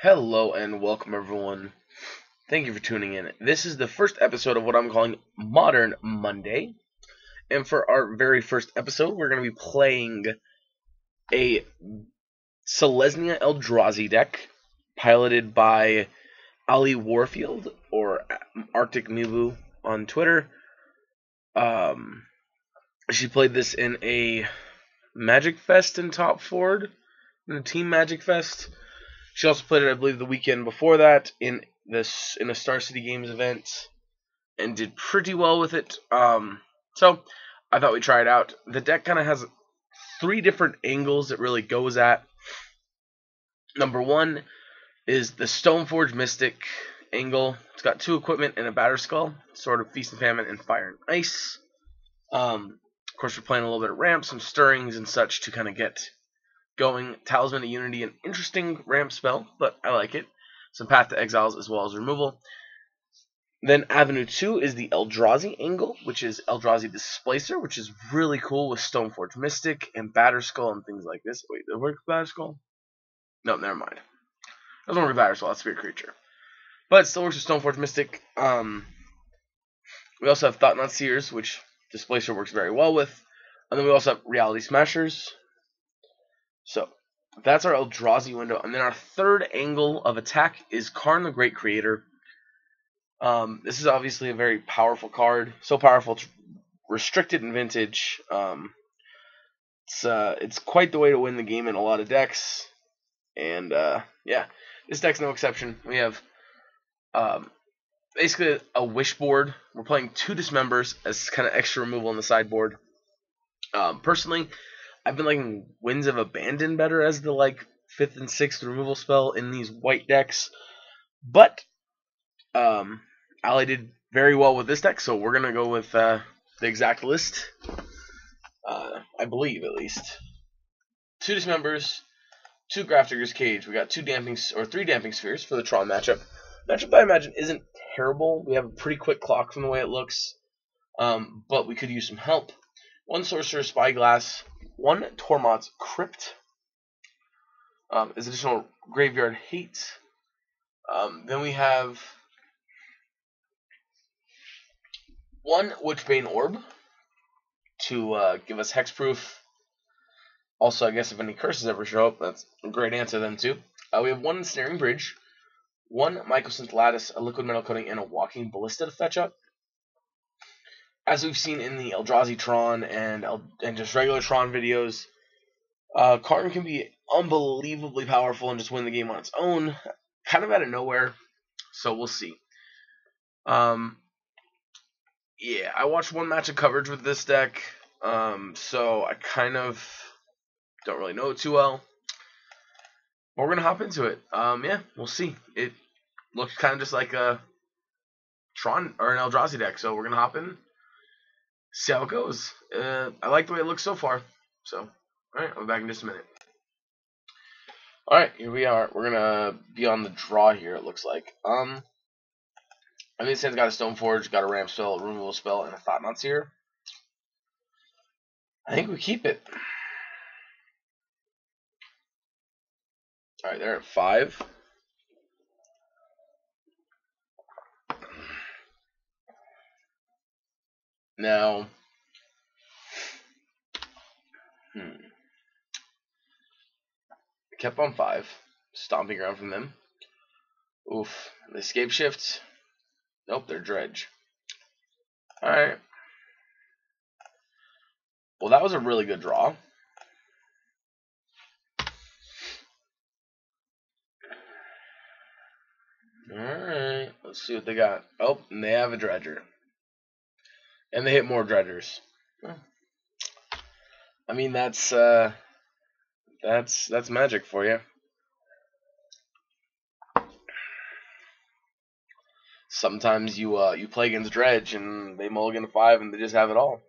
Hello and welcome everyone. Thank you for tuning in. This is the first episode of what I'm calling Modern Monday. And for our very first episode, we're going to be playing a Selesnya Eldrazi deck piloted by Warfield or Arctic Mibu on Twitter. She played this in a Magic Fest in Top Ford, in a Team Magic Fest. She also played it, I believe, the weekend before that in a Star City Games event, and did pretty well with it. So I thought we'd try it out. The deck kind of has three different angles it really goes at. Number one is the Stoneforge Mystic angle. It's got two equipment and a Batterskull, sort of Feast and Famine and Fire and Ice. Of course, we're playing a little bit of ramp, some stirrings and such to kind of get going. Talisman of Unity, an interesting ramp spell, but I like it. Some Path to Exiles as well as removal. Then Avenue 2 is the Eldrazi angle, which is Eldrazi Displacer, which is really cool with Stoneforge Mystic and Batterskull and things like this. Wait, does it work with Batterskull? No, never mind. It doesn't work with Batterskull, that's a Spirit Creature. But it still works with Stoneforge Mystic. We also have Thought-Knot Seers, which Displacer works very well with. And then we also have Reality Smashers. So, that's our Eldrazi window. And then our third angle of attack is Karn the Great Creator. This is obviously a very powerful card. So powerful, it's restricted in Vintage. It's quite the way to win the game in a lot of decks. And, yeah, this deck's no exception. We have basically a Wish board. We're playing 2 Dismembers as kind of extra removal on the sideboard. Personally, I've been liking Winds of Abandon better as the 5th and 6th removal spell in these white decks. But Ally did very well with this deck, so we're going to go with the exact list. I believe, at least. 2 Dismembers, 2 Grafdigger's Cage. We got 3 Damping Spheres for the Tron matchup. Matchup I imagine isn't terrible. We have a pretty quick clock from the way it looks. But we could use some help. 1 Sorcerer's Spyglass, 1 Tormod's Crypt, as additional graveyard hate. Then we have 1 Witchbane Orb to give us hexproof. Also, I guess if any curses ever show up, that's a great answer then too. We have 1 Snaring Bridge, 1 Mycosynth Lattice, a Liquid Metal Coating, and a Walking Ballista to fetch up. As we've seen in the Eldrazi Tron and just regular Tron videos, Karn can be unbelievably powerful and just win the game on its own, kind of out of nowhere. So we'll see. Yeah, I watched 1 match of coverage with this deck, so I kind of don't really know it too well. But we're gonna hop into it. Yeah, we'll see. It looks kind of just like a Tron or an Eldrazi deck, so we're gonna hop in. See how it goes. I like the way it looks so far. So, alright, I'll be back in just a minute. Alright, here we are. We're gonna be on the draw here, it looks like. I mean, this hand's got a Stoneforge, got a ramp spell, a removal spell, and a Thought-Knot Seer. I think we keep it. Alright, they're at 5. Now, kept on 5, stomping around from them. Oof, the escape shift. Nope, they're dredge. Alright. Well, that was a really good draw. Alright, let's see what they got. Oh, and they have a dredger. And they hit more dredgers. I mean, that's magic for you. Sometimes you play against dredge and they mulligan to 5 and they just have it all.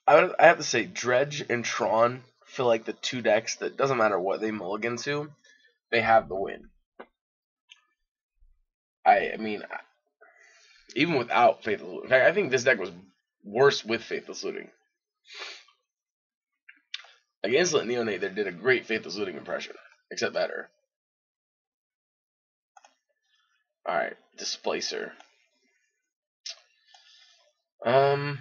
I have to say, dredge and Tron feel like the 2 decks that doesn't matter what they mulligan to, they have the win. I mean, even without Faithless Looting. In fact, I think this deck was worse with Faithless Looting. Against Neonate, they did a great Faithless Looting impression. except better. Alright, Displacer. Let's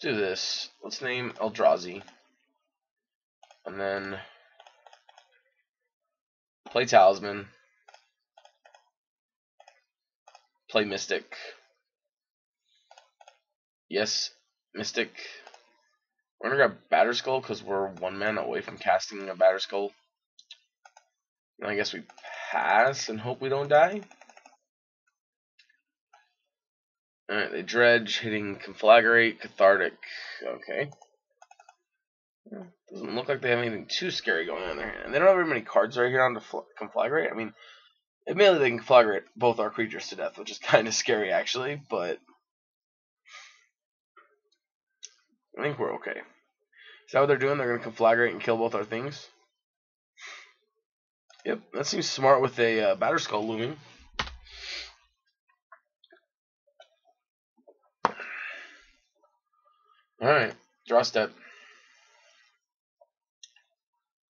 do this. Let's name Eldrazi. And then play Talisman. Play Mystic. Yes, Mystic. We're gonna grab Batterskull because we're 1 mana away from casting a Batterskull. And I guess we pass and hope we don't die. Alright, they dredge, hitting Conflagrate, Cathartic. Okay. Doesn't look like they have anything too scary going on there. And they don't have very many cards right here on the Conflagrate. I mean, admittedly they can Conflagrate both our creatures to death, which is kind of scary actually, but I think we're okay. Is that what they're doing? They're going to Conflagrate and kill both our things? Yep, that seems smart with a Batterskull looming. Alright, draw step.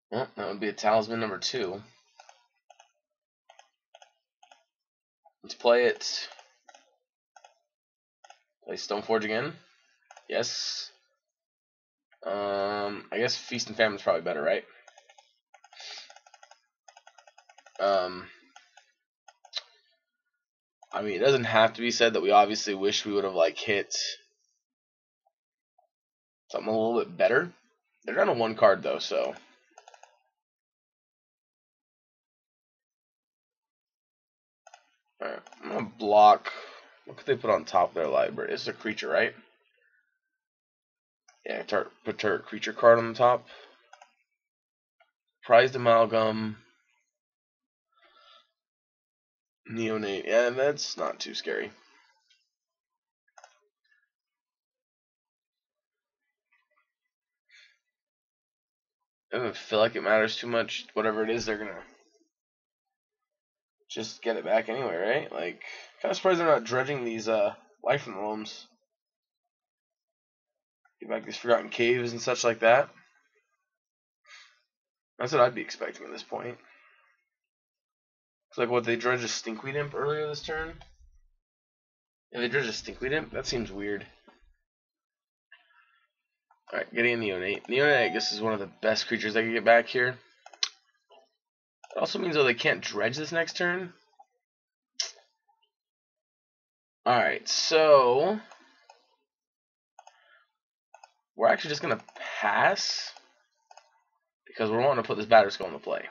Well, that would be a Talisman number 2. Let's play it. Play Stoneforge again. Yes. I guess Feast and Famine is probably better, right? I mean, it doesn't have to be said that we obviously wish we would have like hit something a little bit better. They're down to 1 card though, so. Alright, I'm gonna block. What could they put on top of their library? This is a creature, right? Yeah, put our creature card on the top. Prized Amalgam. Neonate. Yeah, that's not too scary. I don't feel like it matters too much. Whatever it is, they're gonna just get it back anyway, right? Like, kind of surprised they're not dredging these life from the loams. Get back these Forgotten Caves and such like that. That's what I'd be expecting at this point. It's like what they dredged a Stinkweed Imp earlier this turn. Yeah, they dredged a Stinkweed Imp. That seems weird. Alright, getting a Neonate. Neonate, I guess, is one of the best creatures I can get back here. It also means, though, they can't dredge this next turn. Alright, so we're actually just going to pass because we're wanting to put this Batterskull into play.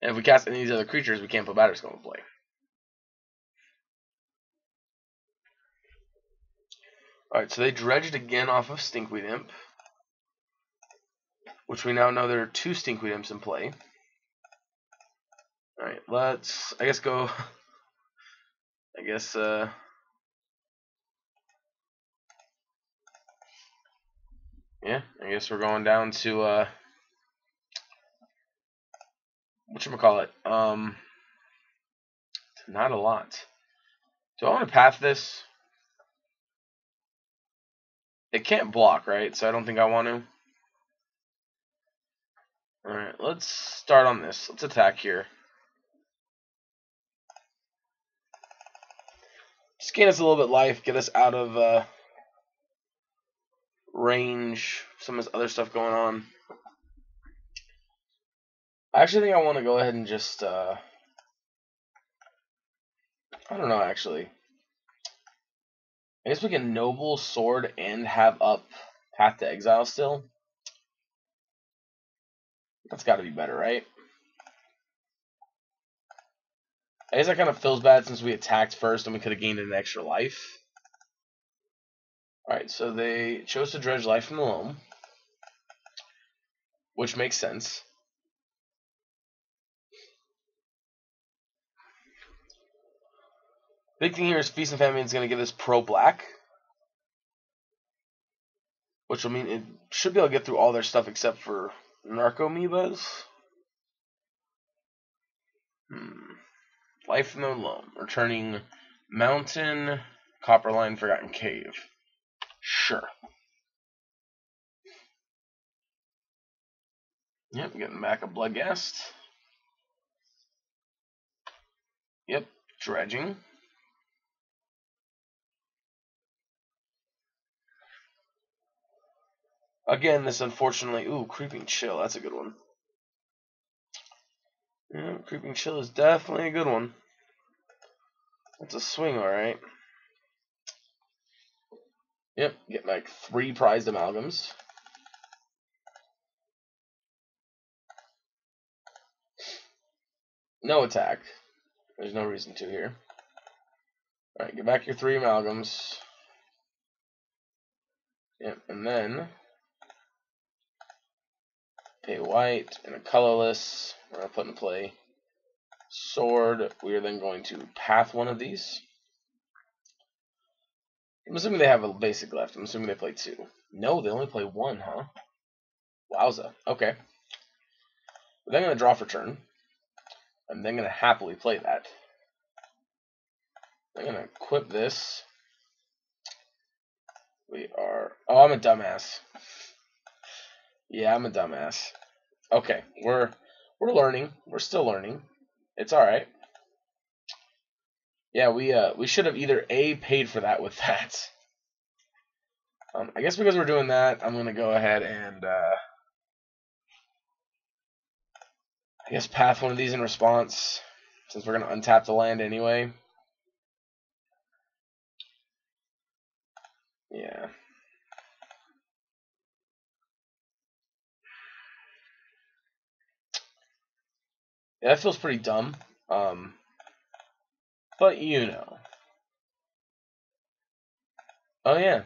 And if we cast any of these other creatures, we can't put Batterskull into play. Alright, so they dredged again off of Stinkweed Imp, which we now know there are 2 Stinkweed Imps in play. Alright, let's, I guess, go, yeah, I guess we're going down to, whatchamacallit, not a lot. Do I want to path this? It can't block, right? So I don't think I want to. Alright, let's start on this. Let's attack here. Just gain us a little bit of life, get us out of range, some of this other stuff going on. I actually think I want to go ahead and just, I don't know, actually. I guess we can Noble, Sword, and have up Path to Exile still. That's got to be better, right? I guess that kind of feels bad since we attacked first and we could have gained an extra life. Alright, so they chose to dredge life from the loam, which makes sense. Big thing here is Feast and Famine is going to give us pro-black, which will mean it should be able to get through all their stuff except for Narcomoebas. Life from the loam. Returning Mountain, Copperline, Forgotten Cave. Sure. Yep, getting back a Bloodghast. Yep, dredging. Again, this unfortunately... Ooh, Creeping Chill. That's a good one. Yeah, Creeping Chill is definitely a good one. That's a swing, alright. Yep, get like 3 prized amalgams. No attack. There's no reason to here. Alright, get back your 3 amalgams. Yep, and then pay white and a colorless. We're going to put in play sword. We are then going to path one of these. I'm assuming they have a basic left. I'm assuming they play 2. No, they only play 1, huh? Wowza. Okay. We're then going to draw for turn. I'm then going to happily play that. I'm going to equip this. We are... Oh, I'm a dumbass. Yeah, I'm a dumbass. Okay, we're learning. We're still learning. It's all right. Yeah, we should have either A, paid for that with that. I guess because we're doing that, I'm gonna go ahead and I guess path one of these in response, since we're gonna untap the land anyway. Yeah. Yeah, that feels pretty dumb. But you know. Oh yeah.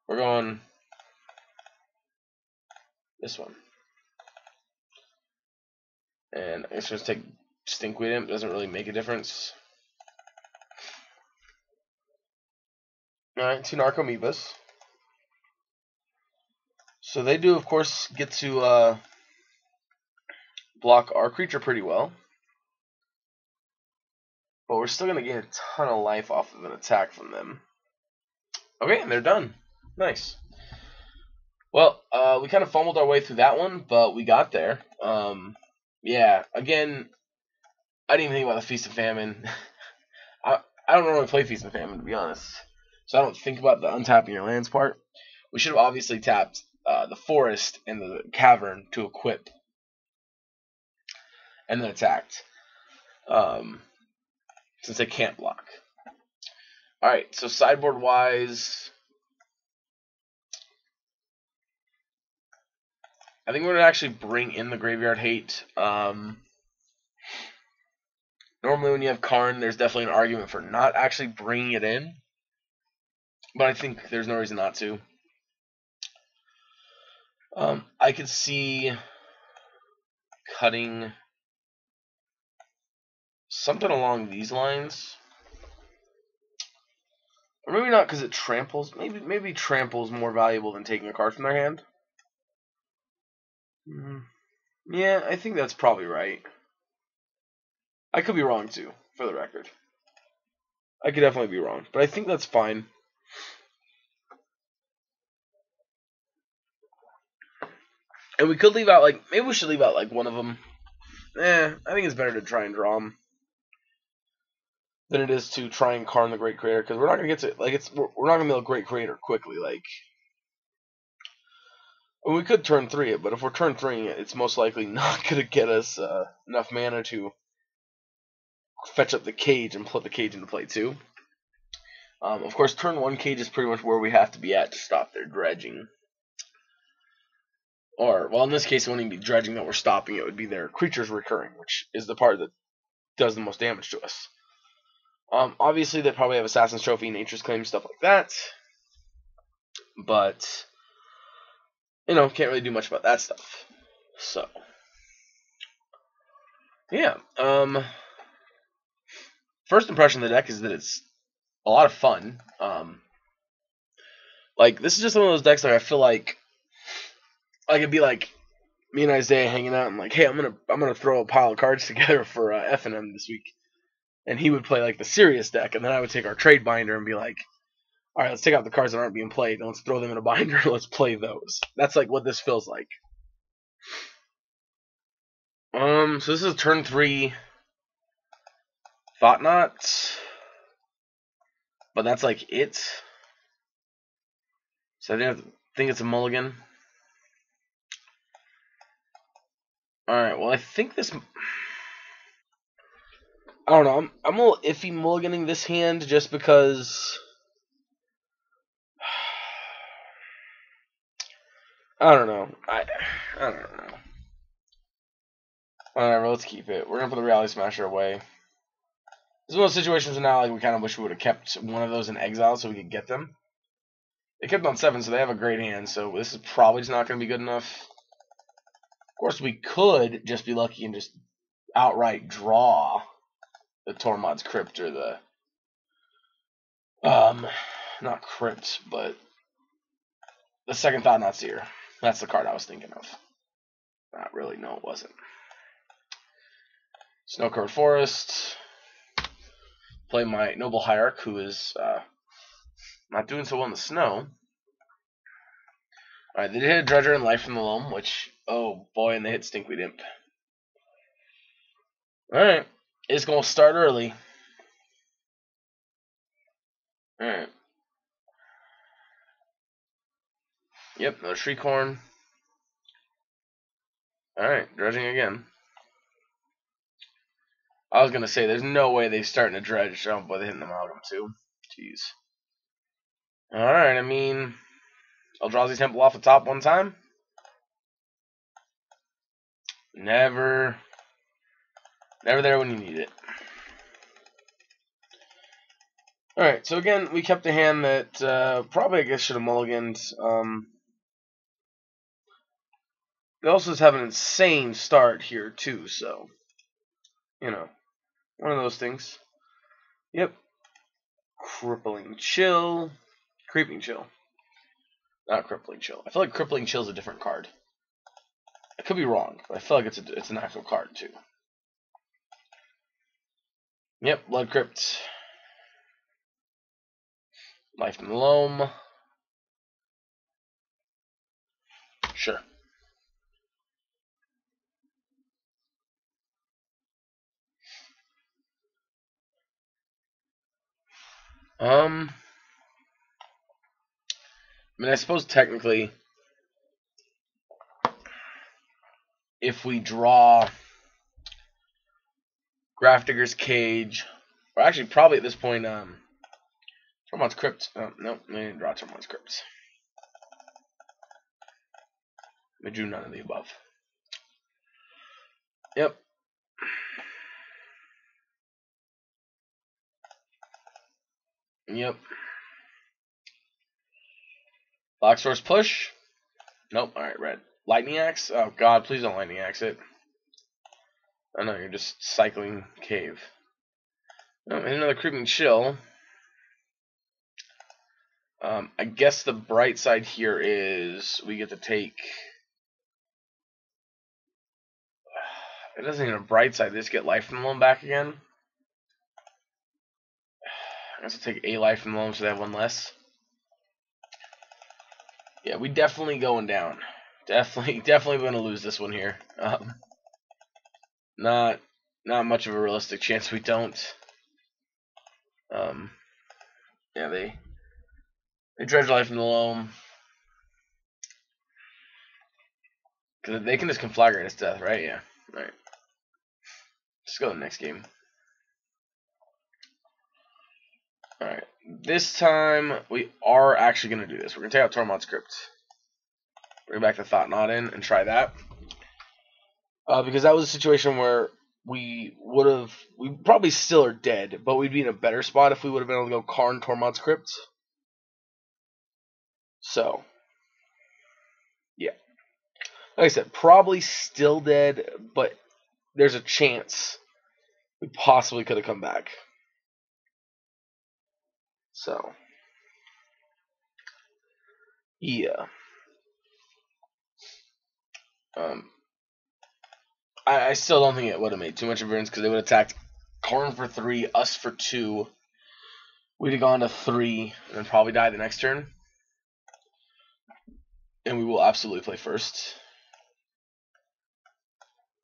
We're going this one. And I guess we're just take Stinkweed Imp. Doesn't really make a difference. Alright, 2 Narcomoebas. So they do, of course, get to block our creature pretty well. But we're still going to get a ton of life off of an attack from them. Okay, and they're done. Nice. Well, we kind of fumbled our way through that one, but we got there. Yeah, again, I didn't even think about the Feast of Famine. I don't normally play Feast of Famine, to be honest. So I don't think about the untapping your lands part. We should have obviously tapped the Forest and the Cavern to equip. And then attacked. Since they can't block. Alright, so sideboard-wise... I think we're going to actually bring in the Graveyard Hate. Normally when you have Karn, there's definitely an argument for not actually bringing it in. But I think there's no reason not to. I could see cutting something along these lines. Or maybe not because it tramples. Maybe trample's more valuable than taking a card from their hand. Yeah, I think that's probably right. I could be wrong too, for the record. I could definitely be wrong, but I think that's fine. And we could leave out, like, maybe we should leave out, like, one of them. I think it's better to try and draw them than it is to try and Karn the Great Creator, because we're not going to get to, like, we're not going to be a Great Creator quickly, like. Well, we could turn 3 it, but if we're turn 3ing it, it's most likely not going to get us enough mana to fetch up the Cage and put the Cage into play too. Of course, turn 1 Cage is pretty much where we have to be at to stop their dredging. Or, well, in this case, it wouldn't even be dredging that we're stopping. It would be their creatures recurring, which is the part that does the most damage to us. Obviously, they probably have Assassin's Trophy, Nature's Claim, stuff like that. But, you know, can't really do much about that stuff. So, yeah. First impression of the deck is that it's a lot of fun. Like, this is just one of those decks that I feel like it'd be like me and Isaiah hanging out and like, hey, I'm gonna throw a pile of cards together for F&M this week, and he would play like the serious deck, and then I would take our trade binder and be like, Alright, let's take out the cards that aren't being played, and let's throw them in a binder, let's play those. That's like what this feels like. So this is turn 3 Thought Knot. But that's like it. So I think it's a mulligan. Alright, well I think this... I don't know, I'm a little iffy mulliganing this hand just because... I don't know. I don't know. Whatever, let's keep it. We're gonna put the Reality Smasher away. This is one of those situations now like we kind of wish we would have kept one of those in exile so we could get them. They kept on 7, so they have a great hand, so this is probably just not going to be good enough. Of course, we could just be lucky and just outright draw the Tormod's Crypt or the... not Crypt, but the second Thought Knot Seer. That's the card I was thinking of. Not really, no it wasn't. Snow-covered Forest. Play my Noble Hierarch, who is not doing so well in the snow. Alright, they did hit a Dredger and Life from the Loam, which, oh boy, and they hit Stinkweed Imp. Alright, it's going to start early. Alright. Yep, another Shriekhorn. Alright, dredging again. I was going to say, there's no way they're starting to dredge. Oh boy, they hit an Amalgam too. Jeez. Alright, I mean, Eldrazi Temple off the top one time. Never there when you need it. Alright, so again, we kept a hand that probably, I guess, should have mulliganed. They also just have an insane start here, too, so, you know, one of those things. Yep. Crippling Chill. Creeping Chill. Not Crippling Chill. I feel like Crippling Chill is a different card. I could be wrong, but I feel like it's an actual card, too. Yep, Blood Crypt. Life from the Loam. Sure. I mean, I suppose technically, if we draw Grafdigger's Cage, or actually probably at this point, Tormod's Crypt. No, we didn't draw Tormod's Crypt. We drew none of the above. Yep. Yep. Black Source Push. Nope. Alright, red. Lightning Axe? Oh god, please don't Lightning Axe it. Oh no, you're just cycling Cave. Oh, and another Creeping Chill. I guess the bright side here is we get to take... It doesn't even have a bright side, they just get Life from the Loam back again. I guess I'll take a Life from the Loam so they have one less. Yeah, we definitely going down. Definitely going to lose this one here. Not much of a realistic chance we don't. Yeah, they dredge Life in the Loam. Cause they can just conflagrate his death, right? Yeah. Alright. Let's go to the next game. Alright. This time we are actually gonna do this. We're gonna take out Tormod's Crypt. Bring back the Thought Knot in and try that. Because that was a situation where we probably still are dead, but we'd be in a better spot if we would have been able to go Karn Tormod's Crypt. So, yeah. Like I said, probably still dead, but there's a chance we possibly could have come back. So, yeah. I still don't think it would have made too much of a difference because they would have attacked Karn for 3, us for 2. We'd have gone to 3 and then probably die the next turn. And we will absolutely play first.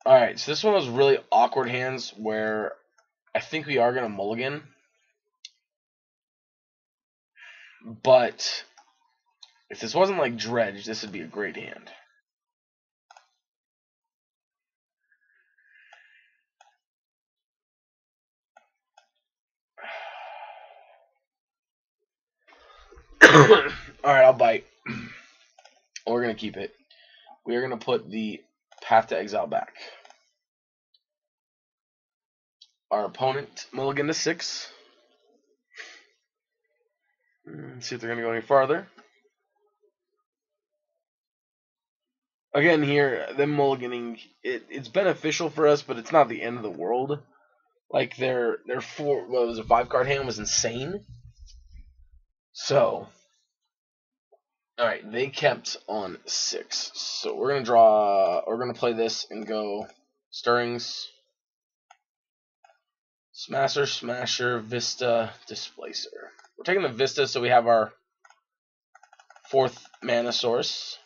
Alright, so this one was really awkward hands where I think we are going to mulligan. But if this wasn't like Dredge, this would be a great hand. Alright, I'll bite. We're going to keep it. We are going to put the Path to Exile back. Our opponent mulligan to 6. Let's see if they're going to go any farther. Again, here, them mulliganing, it's beneficial for us, but it's not the end of the world. Like, their 5-card hand was insane. So, alright, they kept on 6. So we're going to play this and go Stirrings, Smasher, Vista, Displacer. We're taking the Vista so we have our 4th mana source.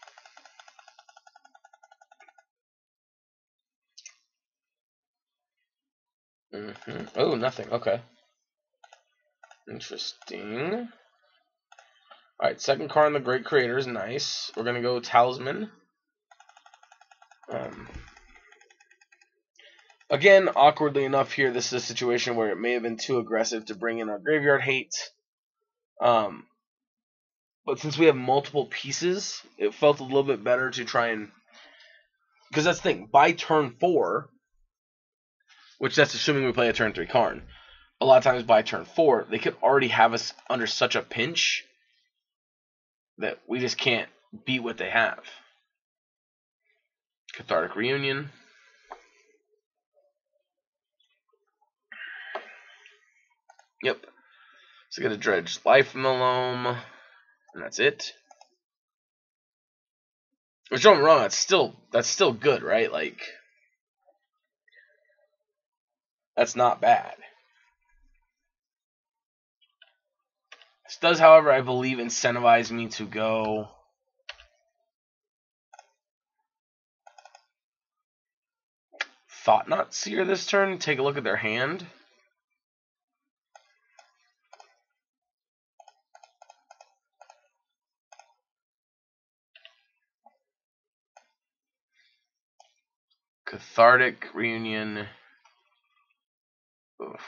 Oh, nothing. Okay. Interesting. Alright, second card on the Great Creator is nice. We're going to go Talisman. Again, awkwardly enough here, this is a situation where it may have been too aggressive to bring in our Graveyard Hate. But since we have multiple pieces, it felt a little bit better to try and... Because that's the thing, by turn 4, which that's assuming we play a turn 3 Karn, a lot of times by turn 4, they could already have us under such a pinch that we just can't beat what they have. Cathartic Reunion. Yep. So get a Dredge Life from the Loam, and that's it. Which, don't get me wrong, that's still good, right? Like, that's not bad. This does, however, I believe, incentivize me to go Thought-Knot Seer this turn. Take a look at their hand. Cathartic Reunion. Oof.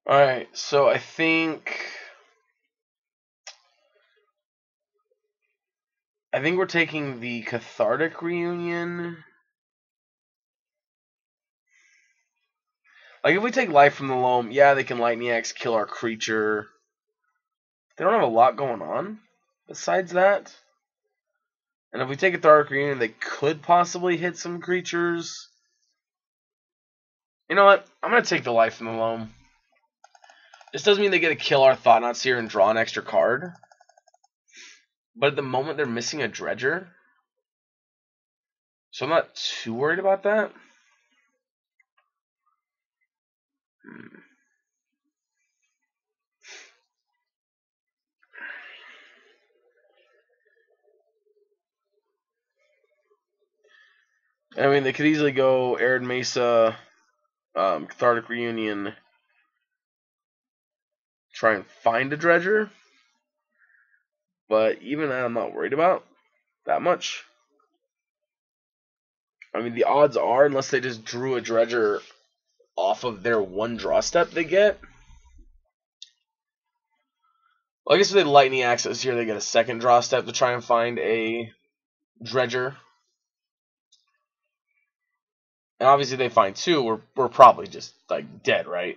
Alright, so I think we're taking the Cathartic Reunion. Like, if we take Life from the Loam, yeah, they can Lightning Axe, kill our creature. They don't have a lot going on besides that. And if we take a Cathartic Reunion, they could possibly hit some creatures. You know what? I'm going to take the Life from the Loam. This doesn't mean they get to kill our Thought-Knot Seer and draw an extra card. But at the moment, they're missing a Dredger. So I'm not too worried about that. I mean, they could easily go Arid Mesa, Cathartic Reunion, try and find a Dredger. But even that I'm not worried about that much. I mean, the odds are, unless they just drew a Dredger off of their one draw step they get. Well, I guess if they Lightning Access here, they get a second draw step to try and find a Dredger. And obviously they find 2, we're probably just, like, dead, right?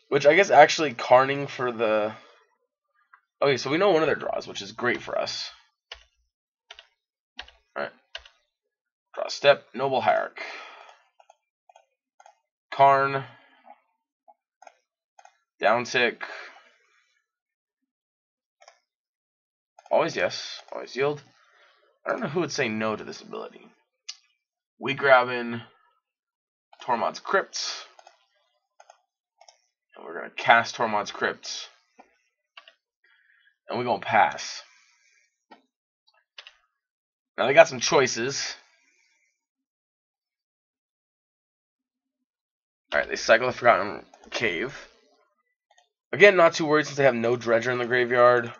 Which I guess actually Karning for the... Okay, so we know one of their draws, which is great for us. Alright. Draw step, Noble Hierarch. Karn. Downtick. Always yes. Always yield. I don't know who would say no to this ability. We grab in Tormod's Crypts. And we're going to cast Tormod's Crypts. And we're going to pass. Now they got some choices. Alright, they cycle the Forgotten Cave. Again, not too worried since they have no Dredger in the graveyard.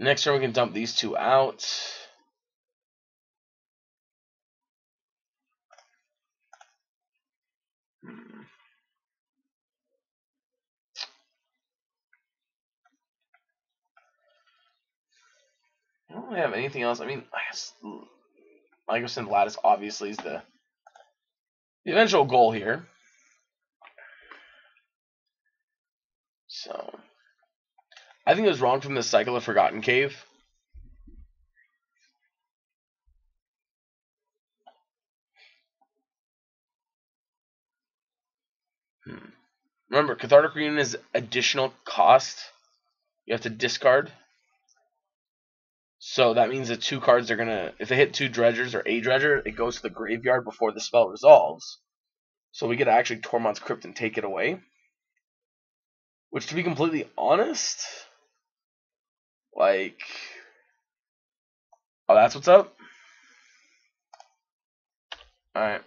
Next turn we can dump these two out. I don't really have anything else. I mean, I guess Microsynth Lattice obviously is the eventual goal here. So, I think it was wrong from the cycle of Forgotten Cave. Remember, Cathartic Reunion is additional cost. You have to discard. So that means the two cards are gonna, if they hit two Dredgers or a Dredger, it goes to the graveyard before the spell resolves. So we get to actually Tormod's Crypt and take it away. Which, to be completely honest, like, oh, that's what's up? Alright.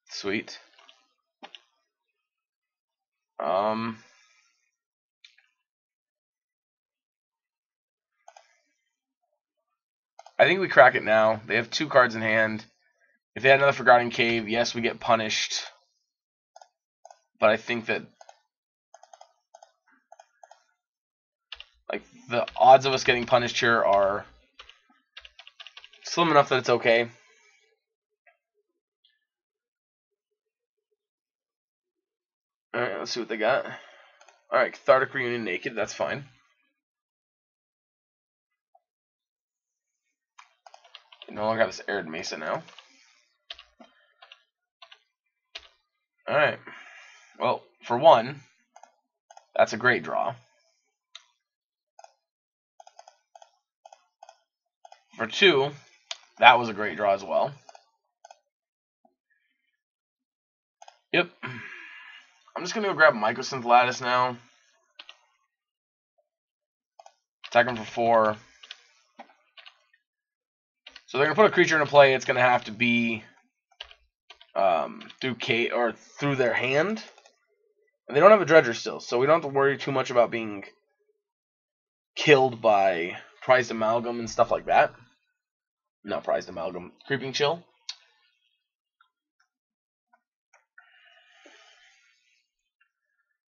Sweet. I think we crack it now. They have two cards in hand. If they had another Forgotten Cave, yes, we get punished. But I think that, like, the odds of us getting punished here are slim enough that it's okay. Alright, let's see what they got. Alright, Cathartic Reunion naked, that's fine. We no longer have this Arid Mesa now. Alright. Well, for one, that's a great draw. For two, that was a great draw as well. Yep. I'm just going to go grab Microsynth Lattice now. Attack him for 4. So they're going to put a creature into play. It's going to have to be through their hand. And they don't have a Dredger still, so we don't have to worry too much about being killed by Prized Amalgam and stuff like that. Not Prized Amalgam. Creeping Chill.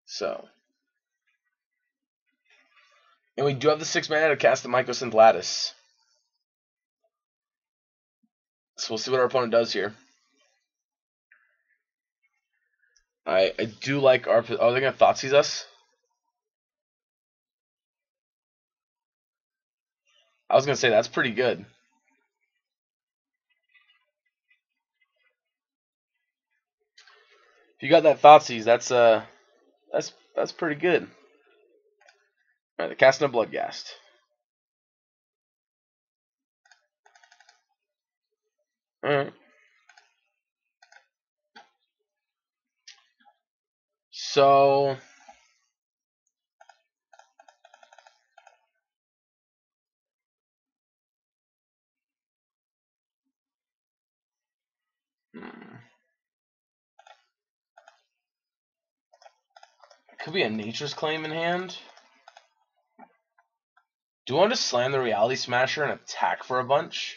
So. And we do have the 6 mana to cast the Microsynth Lattice. So we'll see what our opponent does here. I do like our... Oh, they're going to Thoughtseize us? I was going to say, that's pretty good. If you got that Thoughtseize, that's pretty good. Alright, they're casting a Bloodghast. Alright. So... Could be a Nature's Claim in hand. Do I want to slam the Reality Smasher and attack for a bunch?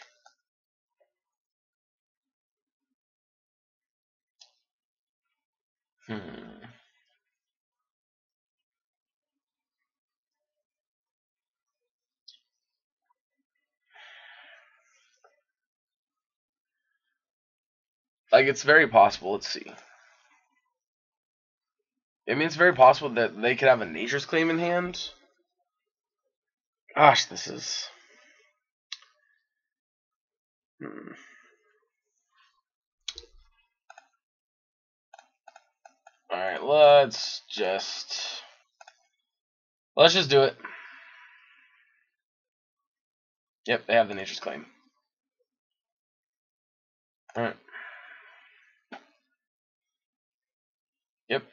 Like, it's very possible. Let's see. I mean, it's very possible that they could have a Nature's Claim in hand. Gosh, this is... Alright, let's just do it. Yep, they have the Nature's Claim. Alright. Yep.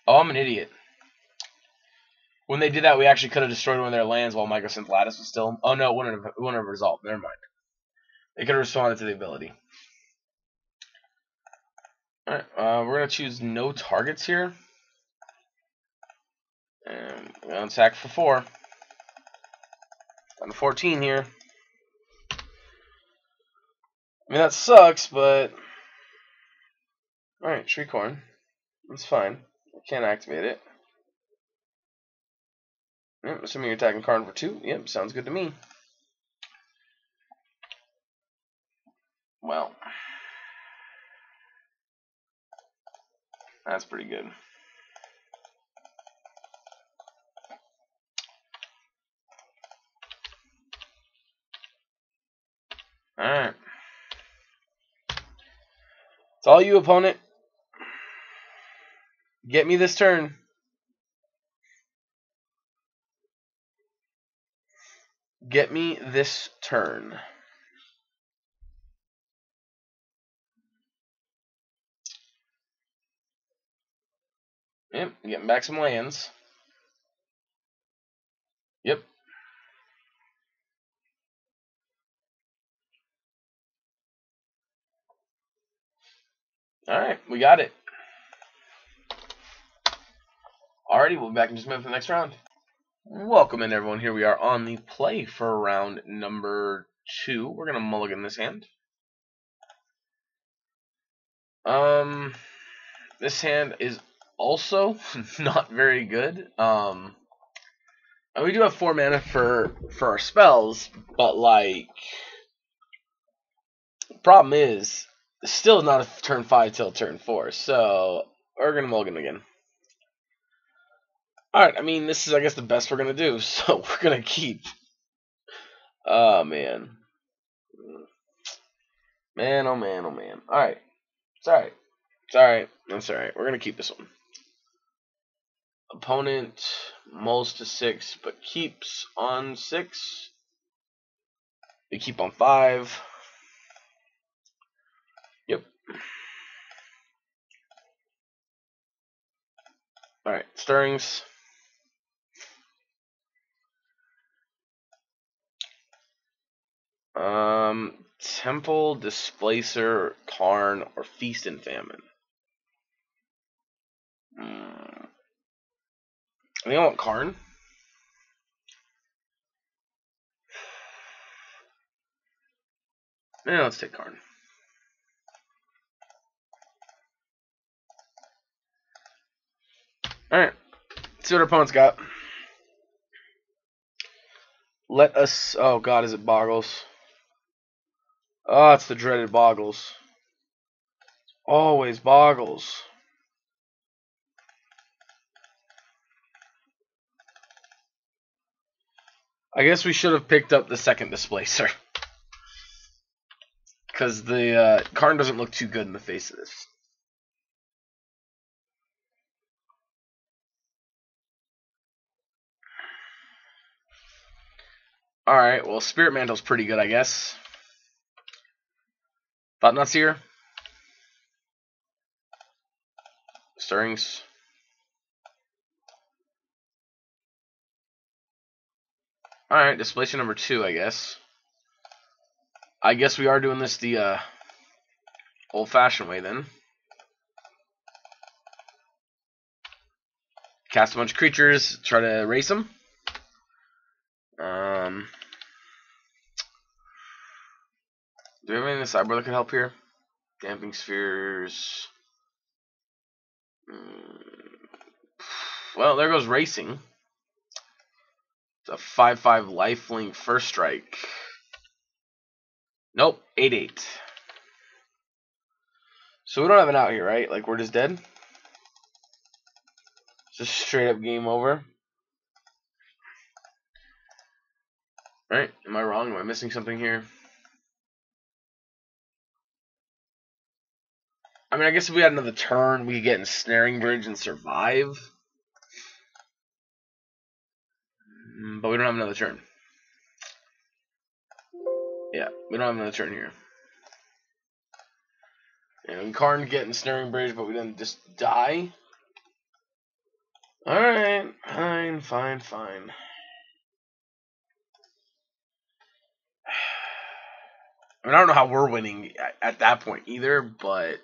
Oh, I'm an idiot. When they did that, we actually could have destroyed one of their lands while Mycosynth Lattice was still... Oh, no, it wouldn't have resolved. Never mind. They could have responded to the ability. Alright, we're going to choose no targets here. And we're going to attack for 4. Down to 14 here. I mean, that sucks, but... Alright, Shriekhorn. That's fine. I can't activate it. Yep, assuming you're attacking Karn for 2. Yep, sounds good to me. Well. That's pretty good. Alright. It's all you, opponent. Get me this turn. Get me this turn. Yep, getting back some lands. Yep. Alright, we got it. Alrighty, we'll be back in just a minute for the next round. Welcome in, everyone. Here we are on the play for round number 2. We're going to mulligan this hand. This hand is also not very good. And we do have 4 mana for our spells, but like, problem is, it's still not a turn 5 till turn 4, so we're gonna mulligan again. Alright, I mean, this is, I guess, the best we're gonna do, so we're gonna keep. Oh, man. Man, oh man, oh man. Alright. It's alright. It's alright. That's alright. We're gonna keep this one. Opponent mulls to 6, but keeps on 6. We keep on 5. Yep. Alright, stirrings. Temple, Displacer, Karn, or Feast and Famine. I think I want Karn. Yeah, let's take Karn. Alright. Let's see what our opponent's got. Let us... Oh, God, is it Boggles? Oh, it's the dreaded Boggles. Always Boggles. I guess we should have picked up the second Displacer. Because the Karn doesn't look too good in the face of this. Alright, well, Spirit Mantle's pretty good, I guess. Thought-Knot's here. Stirrings. Alright, Displacer number 2, I guess. I guess we are doing this the old-fashioned way, then. Cast a bunch of creatures, try to erase them. Do we have anything in the sideboard that could help here? Damping Spheres. Well, there goes Racing. It's a 5/5 lifelink first strike. Nope, 8/8. So we don't have an out here, right? Like, we're just dead? Just straight up game over. Right? Am I wrong? Am I missing something here? I mean, I guess if we had another turn, we could get Ensnaring Bridge and survive. But we don't have another turn. Yeah, we don't have another turn here. And Karn get Ensnaring Bridge, but we didn't just die. Alright, fine. I mean, I don't know how we're winning at that point either, but...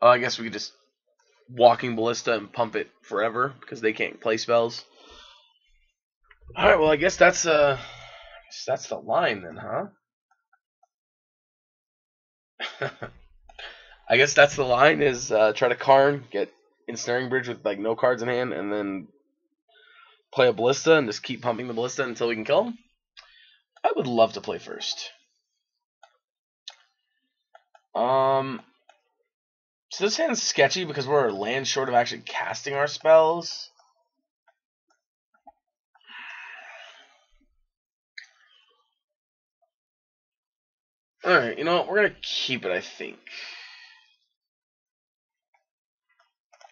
I guess we could just Walking Ballista and pump it forever, because they can't play spells. Alright, well, I guess that's the line then, huh? I guess that's the line, is try to Karn, get Ensnaring Bridge with like no cards in hand, and then play a Ballista and just keep pumping the Ballista until we can kill him. I would love to play first. So this hand's sketchy because we're land short of actually casting our spells. Alright, you know what? We're going to keep it, I think.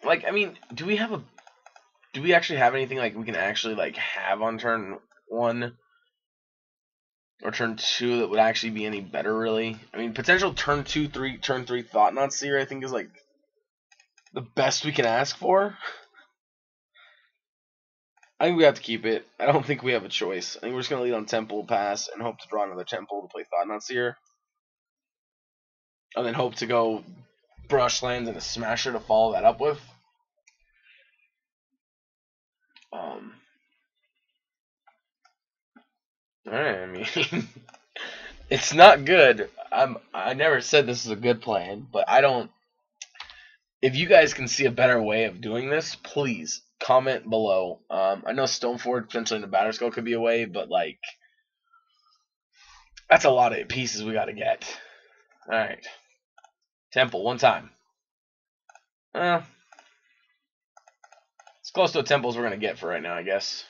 Like, I mean, do we actually have anything like we can actually like have on turn 1 or turn 2 that would actually be any better, really? I mean, potential turn 3 Thought Knot Seer, I think, is like the best we can ask for. I think we have to keep it. I don't think we have a choice. I think we're just going to lead on Temple, pass, and hope to draw another Temple to play Thought Knot Seer. And then hope to go Brush Lands and a Smasher to follow that up with. Alright, I mean, it's not good. I never said this is a good plan, but I don't. If you guys can see a better way of doing this, please comment below. I know Stoneforge potentially in the Batter Skull could be a way, but like, that's a lot of pieces we got to get. All right, Temple one time. It's close to a Temple as we're gonna get for right now, I guess.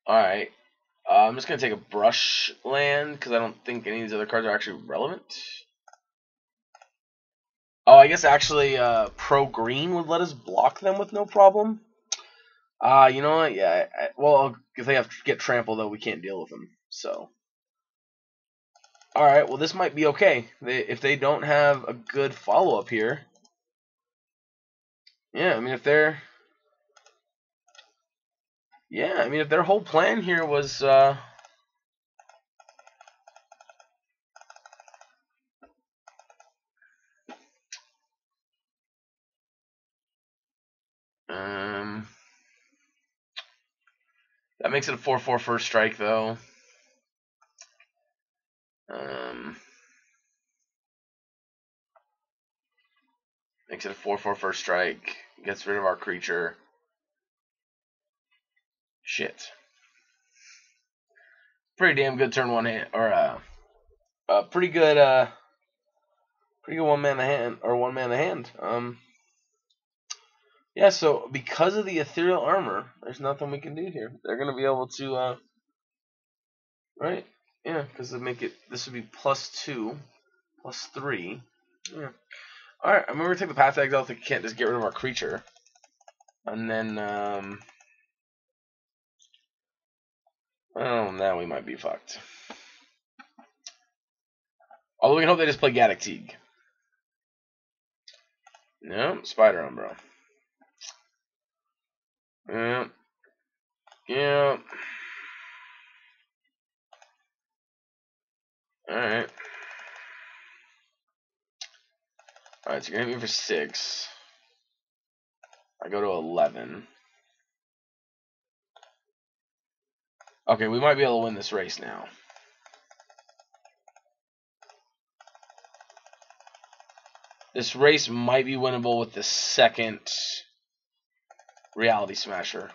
All right, I'm just gonna take a Brush Land because I don't think any of these other cards are actually relevant. Oh, I guess actually Pro Green would let us block them with no problem. You know what? Yeah. Well, if they have to get trampled, though, we can't deal with them. So. Alright, well, this might be okay. If they don't have a good follow-up here. Yeah, I mean, if they're... Yeah, I mean, if their whole plan here was... that makes it a 4/4 first strike, though. Makes it a 4/4 first strike. Gets rid of our creature. Shit. Pretty damn good turn one hand, or pretty good one man in the hand, or one man in the hand. Yeah, so because of the ethereal armor, there's nothing we can do here. They're gonna be able to, right? Yeah, because they make it. This would be +2, +3. Yeah. All right, I'm gonna take the Path Exile if we can't just get rid of our creature, and then, well, now we might be fucked. Although we can hope they just play Gaddock Teague. No, Spider Umbra. Yeah. Yeah. Alright. Alright, so you're gonna hit me for 6. I go to 11. Okay, we might be able to win this race now. This race might be winnable with the second Reality Smasher.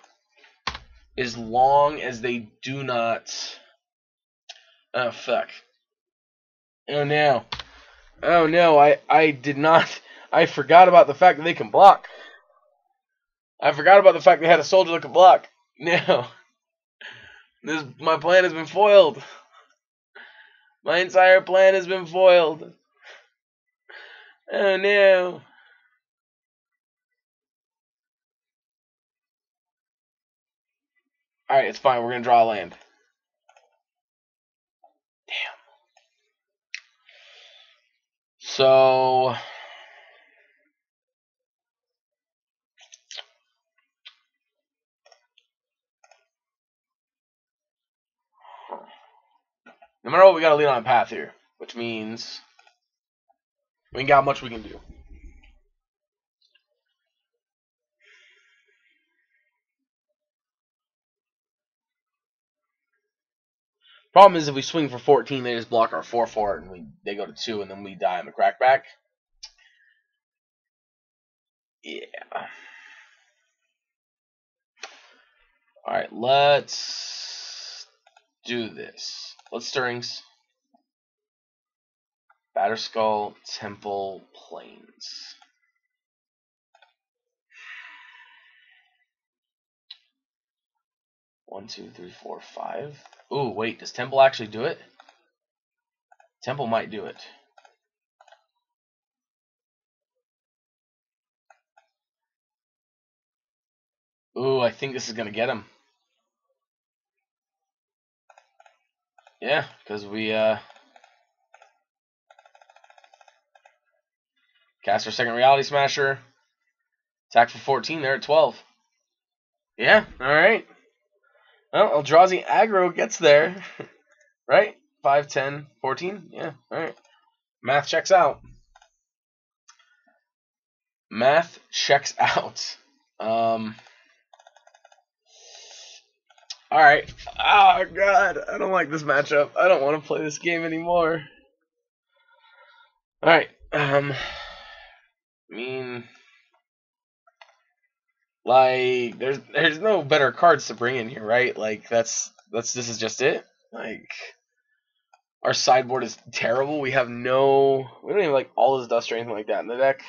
As long as they do not... Oh, fuck. Oh, no. Oh, no, I did not... I forgot about the fact that they can block. I forgot about the fact they had a soldier that could block. No. My plan has been foiled. My entire plan has been foiled. Oh no. Alright, it's fine. We're going to draw a land. Damn. So... no matter what, we got to lead on a path here. Which means... we ain't got much we can do. Problem is, if we swing for 14, they just block our 4/4, and they go to 2, and then we die on the crackback. Yeah. Alright, let's do this. Let's Stirrings. Batterskull, Temple, Plains. One, two, three, four, five. Ooh, wait, does Temple actually do it? Temple might do it. Ooh, I think this is going to get him. Yeah, because we cast our second Reality Smasher. Attack for 14, they're at 12. Yeah, alright. Well, Eldrazi aggro gets there. Right? 5, 10, 14? Yeah, alright. Math checks out. Math checks out. Alright. Oh, God. I don't like this matchup. I don't want to play this game anymore. Alright. I mean... like, there's no better cards to bring in here, right? Like, this is just it. Like, our sideboard is terrible. We don't even like all this dust or anything like that in the deck.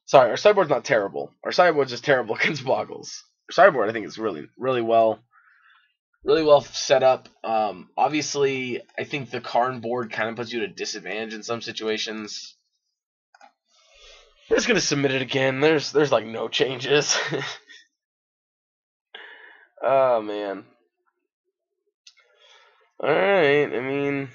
Sorry, our sideboard's not terrible. Our sideboard's just terrible against boggles. Our sideboard, I think, is really well set up. Obviously, I think the Karn board kind of puts you at a disadvantage in some situations. We're just gonna submit it again. There's like no changes. Oh man. Alright, I mean,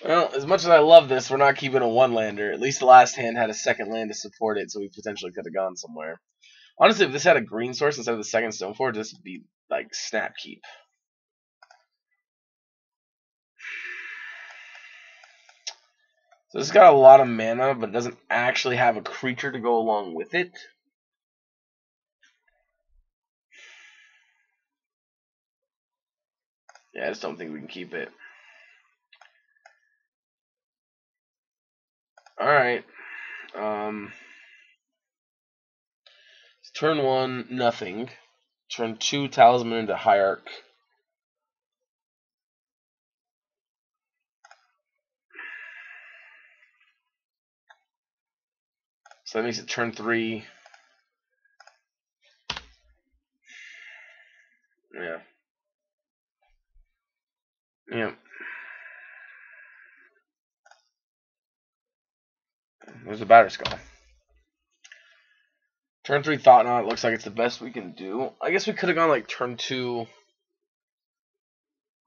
well, as much as I love this, we're not keeping a one-lander. At least the last hand had a second land to support it, so we potentially could have gone somewhere. Honestly, if this had a green source instead of the second Stoneforge, this would be like snap keep. So this has got a lot of mana, but it doesn't actually have a creature to go along with it. Yeah, I just don't think we can keep it. Alright. Turn 1, nothing. Turn 2, Talisman into Hierarch. So that makes it turn 3. Yeah. Yeah. There's a Batterskull. Turn 3 Thought-Knot looks like it's the best we can do. I guess we could have gone like turn 2.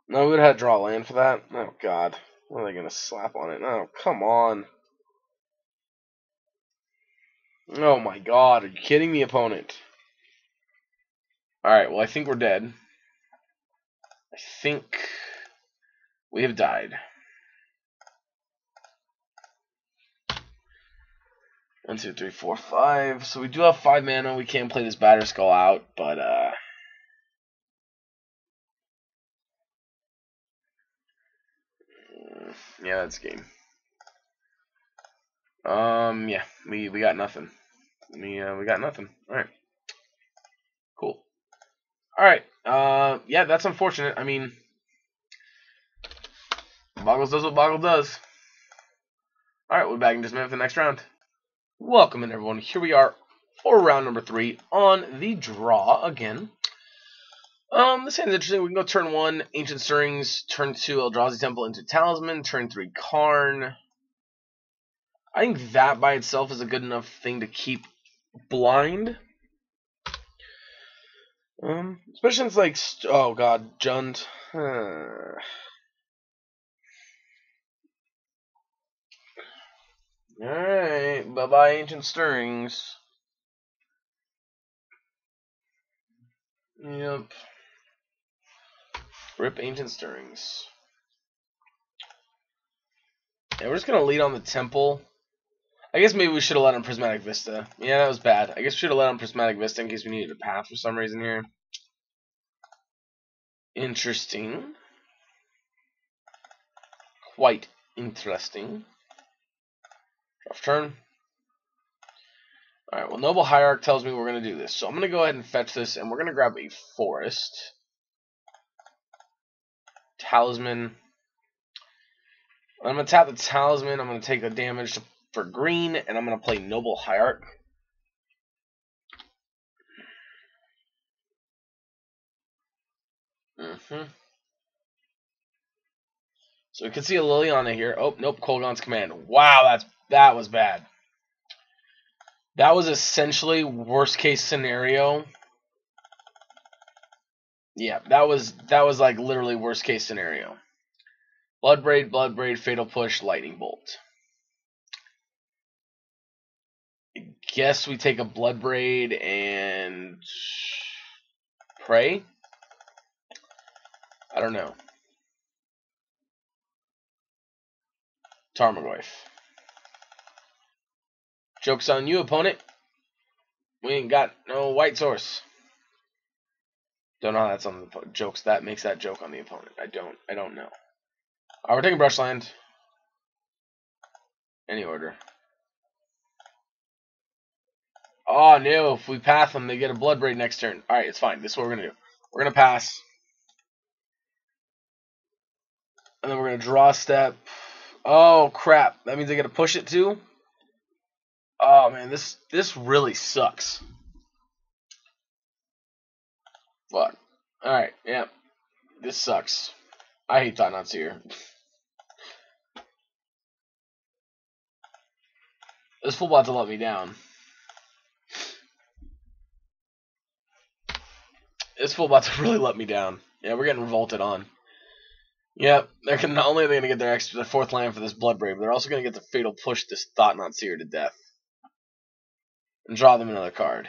No, we would have had to draw land for that. Oh, God. What are they going to slap on it? Oh, come on. Oh, my God. Are you kidding me, opponent? Alright, well, I think we're dead. I think we have died. 1, 2, 3, 4, 5. So we do have 5 mana. We can't play this Batterskull out, but yeah, that's game. Yeah, we got nothing. We got nothing. All right, cool. All right, yeah, that's unfortunate. I mean, Boggles does what Boggle does. Alright, we'll be back in just a minute for the next round. Welcome in, everyone. Here we are for round number 3 on the draw again. This hand's interesting. We can go turn 1, Ancient Stirrings, turn 2, Eldrazi Temple into Talisman, turn 3, Karn. I think that by itself is a good enough thing to keep blind. Especially since, like, oh god, Jund. Alright, bye-bye Ancient Stirrings. Yep. Rip Ancient Stirrings. Yeah, we're just gonna lead on the Temple. I guess maybe we should have let on Prismatic Vista. Yeah, that was bad. I guess we should have let on Prismatic Vista in case we needed a path for some reason here. Interesting. Quite interesting. Rough turn. Alright, well, Noble Hierarch tells me we're going to do this. So I'm going to go ahead and fetch this, and we're going to grab a Forest. Talisman. I'm going to tap the Talisman. I'm going to take the damage for green, and I'm going to play Noble Hierarch. So we can see a Liliana here. Oh, nope, Kolaghan's Command. Wow, that was bad. That was essentially worst case scenario. Yeah, that was like literally worst case scenario. Bloodbraid, Fatal Push, Lightning Bolt. I guess we take a Bloodbraid and pray. I don't know. Tarmogoyf. Joke's on you, opponent. We ain't got no white source. Don't know how that's on the jokes. That makes that joke on the opponent. I don't know. Alright, we're taking Brushland. Any order. Oh no, if we path them, they get a Bloodbraid next turn. Alright, it's fine. This is what we're gonna do. We're gonna pass. And then we're gonna draw a step. Oh crap. That means I gotta push it too? Oh man, this really sucks. Fuck. Alright, yeah. This sucks. I hate Thought-Knot Seer. This full about to let me down. This full about to really let me down. Yeah, we're getting revolted on. Yep, they're not only are they gonna get their 4th land for this Bloodbraid, but they're also gonna get the Fatal Push this Thought-Knot Seer to death. And draw them another card.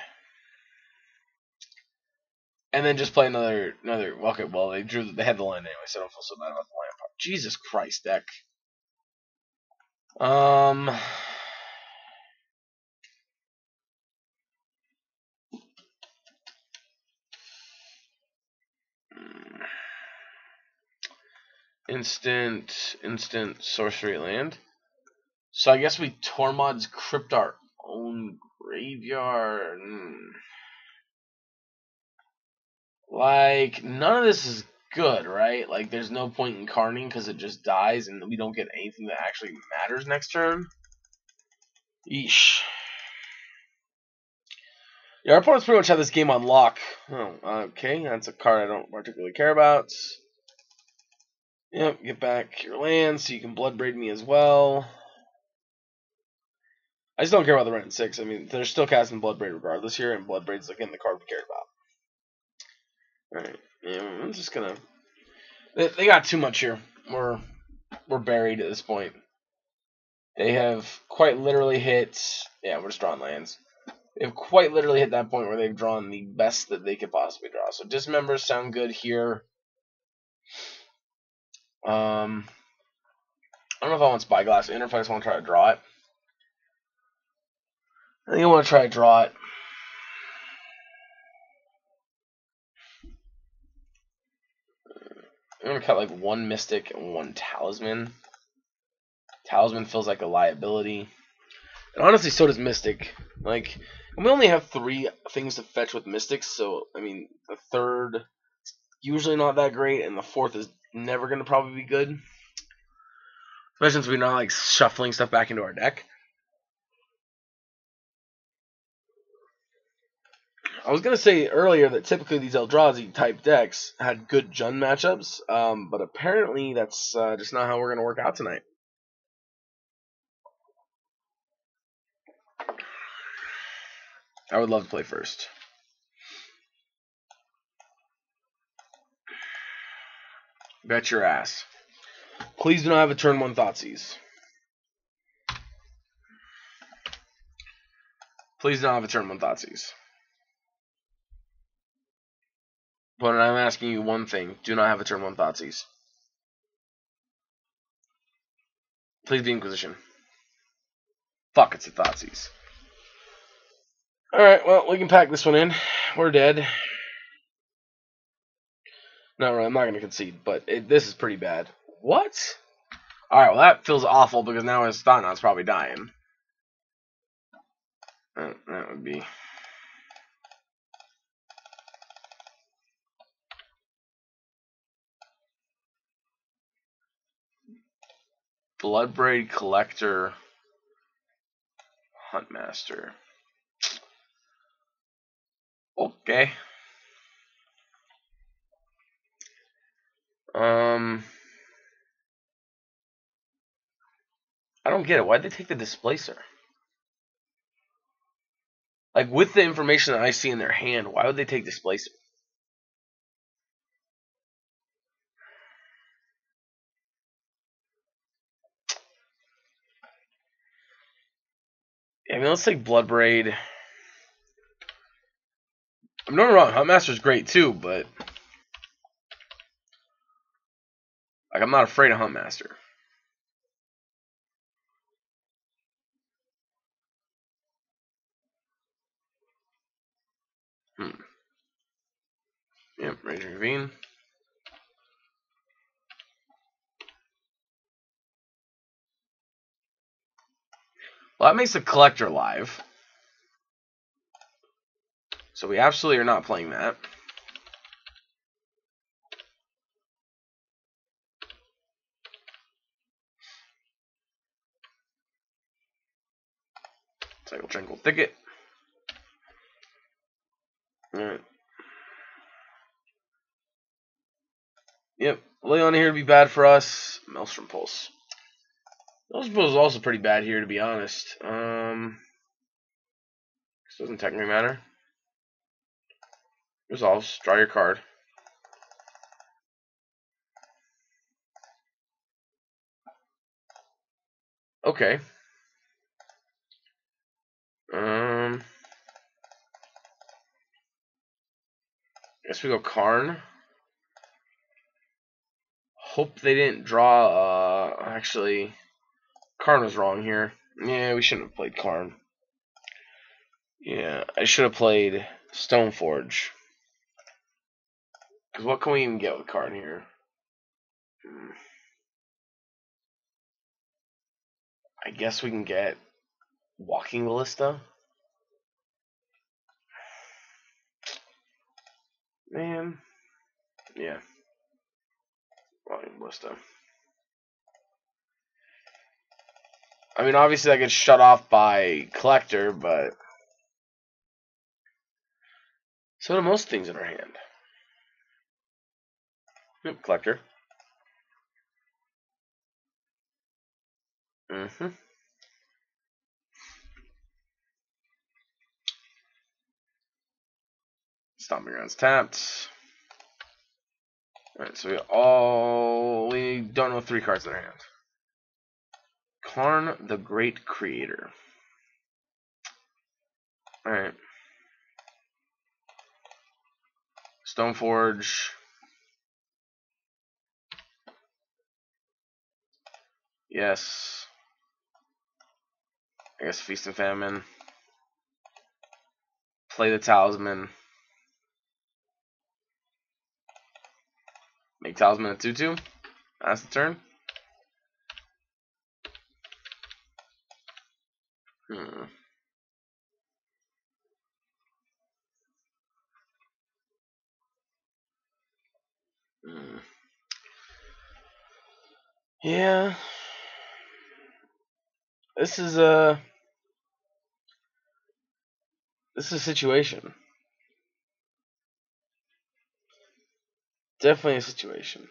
And then just play another okay, well they had the land anyway, so I don't feel so bad about the land part. Jesus Christ, deck. Instant sorcery land. So I guess we Tormod's Crypt our own graveyard. Like, none of this is good, right? Like, there's no point in Karning because it just dies and we don't get anything that actually matters next turn. Yeesh. Yeah, our opponents pretty much have this game on lock. Oh, okay, that's a card I don't particularly care about. Yep, get back your land so you can Bloodbraid me as well. I just don't care about the Rent 6. I mean, they're still casting Bloodbraid regardless here, and Bloodbraid's again the card we cared about. Alright, yeah, I'm just gonna... They got too much here. We're buried at this point. They have quite literally hit... Yeah, we're just drawing lands. They've quite literally hit that point where they've drawn the best that they could possibly draw. So Dismembers sound good here. I don't know if I want Spyglass in or if I just want to try to draw it. I think I want to try to draw it. I'm going to cut like 1 Mystic and 1 Talisman. Talisman feels like a liability. And honestly, so does Mystic. Like, and we only have 3 things to fetch with Mystics, so, I mean, the 3rd is usually not that great, and the 4th is never going to probably be good. Especially since we're not like shuffling stuff back into our deck. I was gonna say earlier that typically these Eldrazi type decks had good Jund matchups, but apparently that's just not how we're gonna work out tonight. I would love to play first. Bet your ass. Please do not have a turn 1 Thoughtseize. Please do not have a turn 1 Thoughtseize. But I'm asking you one thing. Do not have a turn 1 Thoughtseize. Please be Inquisition. Fuck, it's a Thoughtseize. Alright, well, we can pack this one in. We're dead. No, I'm not going to concede, but this is pretty bad. What? Alright, well, that feels awful because now his Thought-Knot's probably dying. That would be... Bloodbraid Collector, Huntmaster. Okay. I don't get it. Why'd they take the Displacer? Like, with the information that I see in their hand, why would they take Displacer? I mean, let's take Bloodbraid. I'm not wrong. Huntmaster's great too, but like, I'm not afraid of Huntmaster. Yep, Raging Ravine. Well, that makes the Collector live. So we absolutely are not playing that. Cycle Tranquil Thicket. Alright. Yep, Leon here to be bad for us. Maelstrom Pulse. Maelstrom Pulse is also pretty bad here, to be honest. This doesn't technically matter. Resolves. Draw your card. Okay. Guess we go Karn. Hope they didn't draw, actually, Karn was wrong here. Yeah, we shouldn't have played Karn. Yeah, I should have played Stoneforge. Because what can we even get with Karn here? I guess we can get Walking Ballista. Man. Yeah. Walking Ballista. I mean, obviously that gets shut off by Collector, but so do most things in our hand. Yep, Collector. Stomping Ground's tapped. Alright, so we don't know 3 cards in our hand. Karn the Great Creator. Alright. Stoneforge. Yes. I guess Feast and Famine. Play the Talisman. Make Talisman a 2/2. That's the turn. Yeah. This is a situation. Definitely a situation.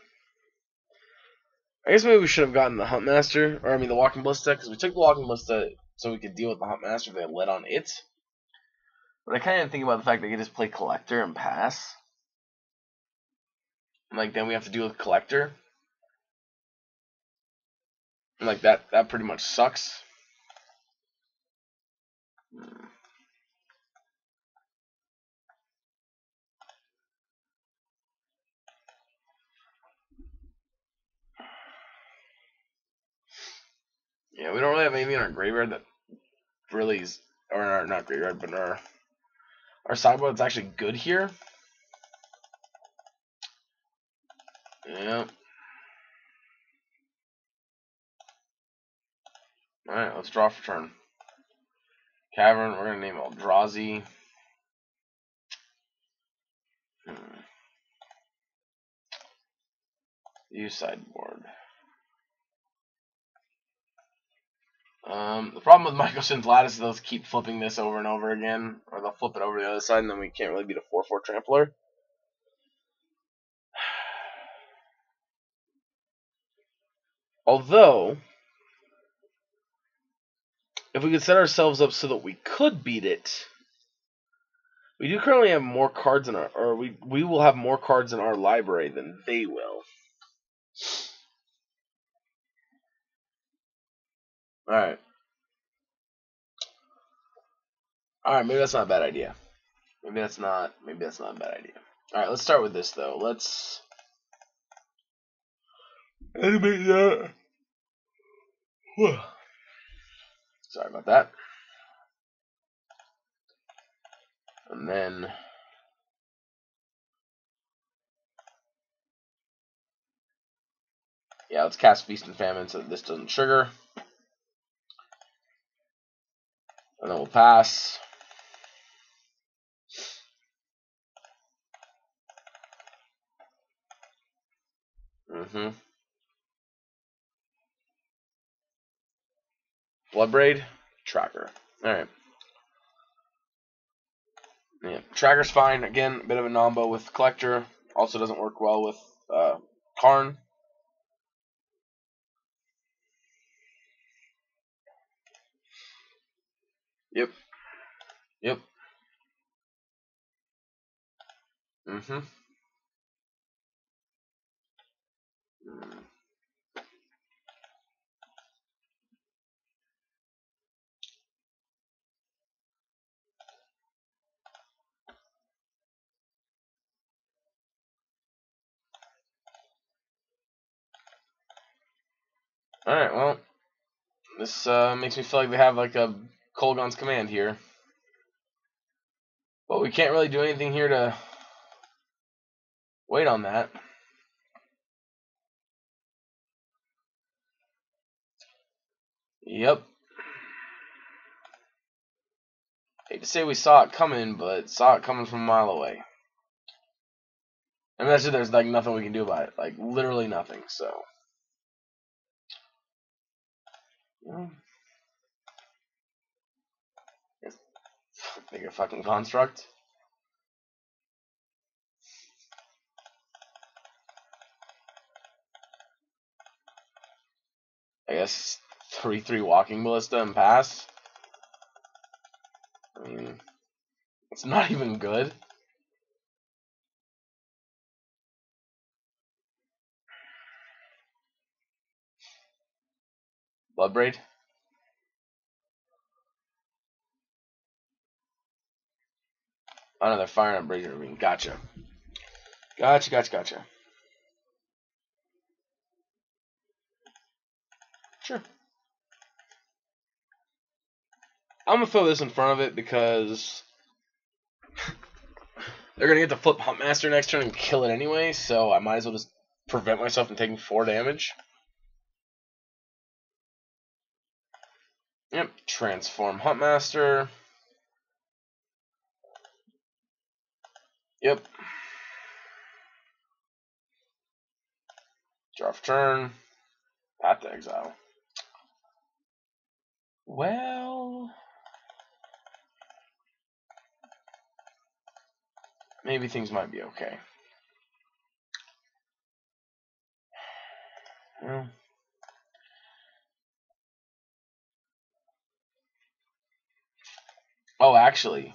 I guess maybe we should have gotten the Huntmaster, or I mean the Walking Ballista, because we took the Walking Ballista so we could deal with the Huntmaster if they led on it. But I kind of think about the fact that you just play Collector and pass. And like then we have to deal with Collector. And like that pretty much sucks. Yeah, we don't really have anything in our graveyard that really is, or not graveyard, but in our sideboard that's actually good here. Yeah. Alright, let's draw for turn. Cavern, we're going to name Eldrazi. Use sideboard. The problem with Mycosynth Lattice is they'll keep flipping this over and over again, or they'll flip it over the other side, and then we can't really beat a 4/4 Trampler. Although, if we could set ourselves up so that we could beat it, we do currently have more cards in our, or we will have more cards in our library than they will. Alright. Alright, maybe that's not a bad idea. Maybe that's not a bad idea. Alright, let's start with this though. Let's animate that. Whew. Sorry about that. And then yeah, let's cast Feast and Famine so that this doesn't trigger. And then we'll pass. Bloodbraid, Tracker. Alright. Yeah, Tracker's fine. Again, a bit of a nombo with Collector. Also doesn't work well with Karn. Yep. Yep. Alright, well, this makes me feel like they have like a Kolaghan's Command here. But we can't really do anything here to wait on that. Yep. Hate to say we saw it coming, but saw it coming from a mile away. I mean, that's it. There's like nothing we can do about it. Like literally nothing. So. Yeah. Make a fucking construct. I guess 3/3 Walking Ballista and pass. I mean, it's not even good. Bloodbraid. Oh no, they're firing on Brazier Ravine. Gotcha. Gotcha. Sure. I'm gonna throw this in front of it because they're gonna get to flip Huntmaster next turn and kill it anyway, so I might as well just prevent myself from taking 4 damage. Yep, transform Huntmaster. Yep. Draw for turn. Path to exile. Well, maybe things might be okay. Well, oh, actually,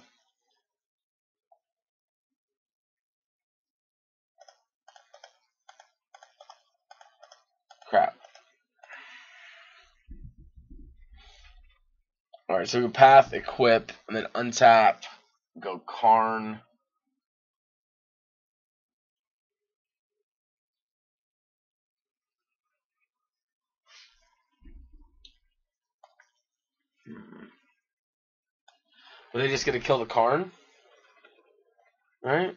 crap. Alright, so we go path, equip, and then untap, go Karn. Were they just gonna kill the Karn? Right?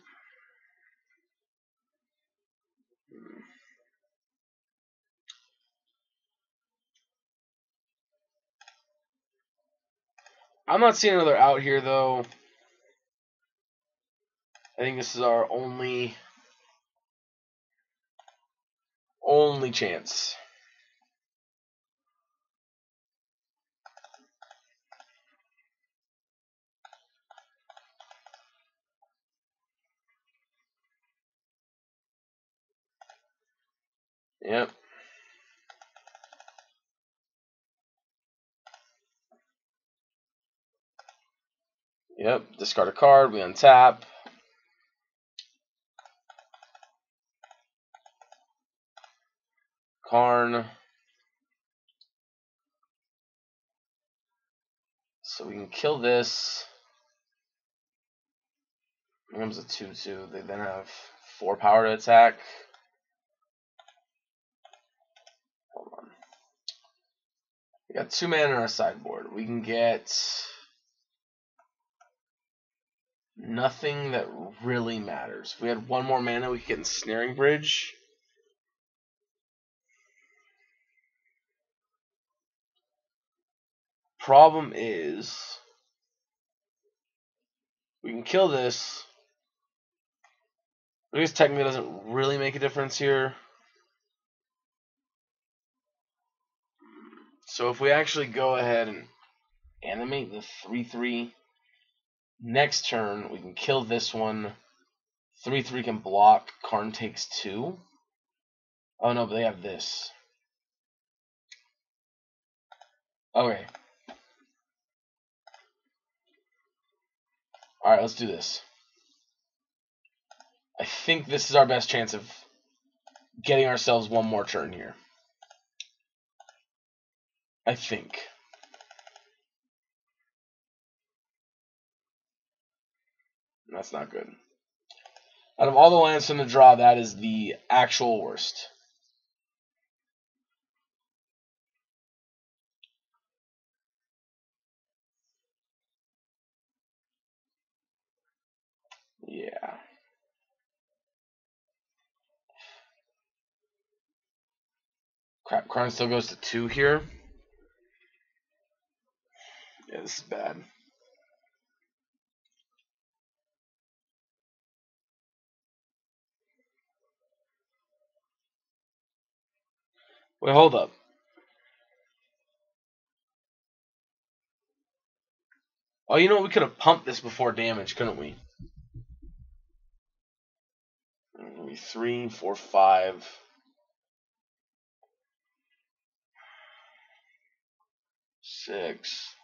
I'm not seeing another out here though. I think this is our only chance. Yep. Yep. Discard a card, we untap. Karn. So we can kill this. It comes a 2/2. They then have 4 power to attack. Hold on. We got 2 mana in our sideboard. We can get nothing that really matters. If we had 1 more mana, we could get Ensnaring Bridge. Problem is, we can kill this. I guess technically doesn't really make a difference here. So if we actually go ahead and animate the 3/3, next turn we can kill this one. 3/3 can block. Karn takes 2. Oh no, but they have this. Okay. Alright, let's do this. I think this is our best chance of getting ourselves 1 more turn here. I think. That's not good. Out of all the lands from the draw, that is the actual worst. Yeah. Crap, Karn still goes to 2 here. Yeah, this is bad. Wait, hold up. Oh, you know what? We could have pumped this before damage, couldn't we? Maybe 3, 4, 5, 6.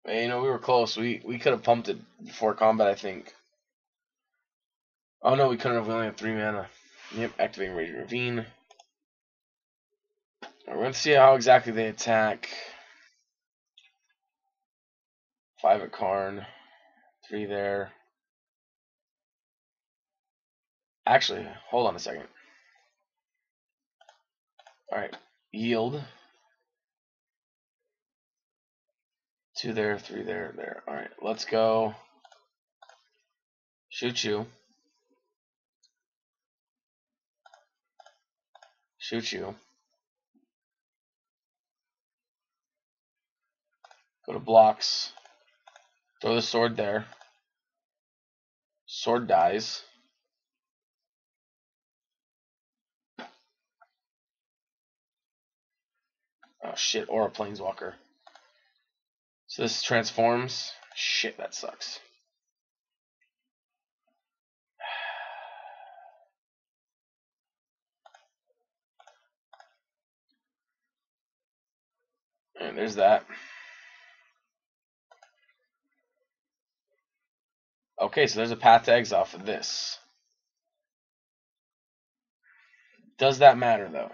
Hey, you know, we were close. We could have pumped it before combat, I think. Oh no, we couldn't have. We only have 3 mana. Yep, activating Raging Ravine. We're going to see how exactly they attack. 5 at Karn. 3 there. Actually, hold on a second. Alright, yield. 2 there, 3 there, there. Alright, let's go. Shoot you. Shoot you. Go to blocks. Throw the sword there. Sword dies. Oh shit, or a planeswalker. So this transforms. Shit, that sucks. And there's that. Okay, so there's a path to exile for this. Does that matter though?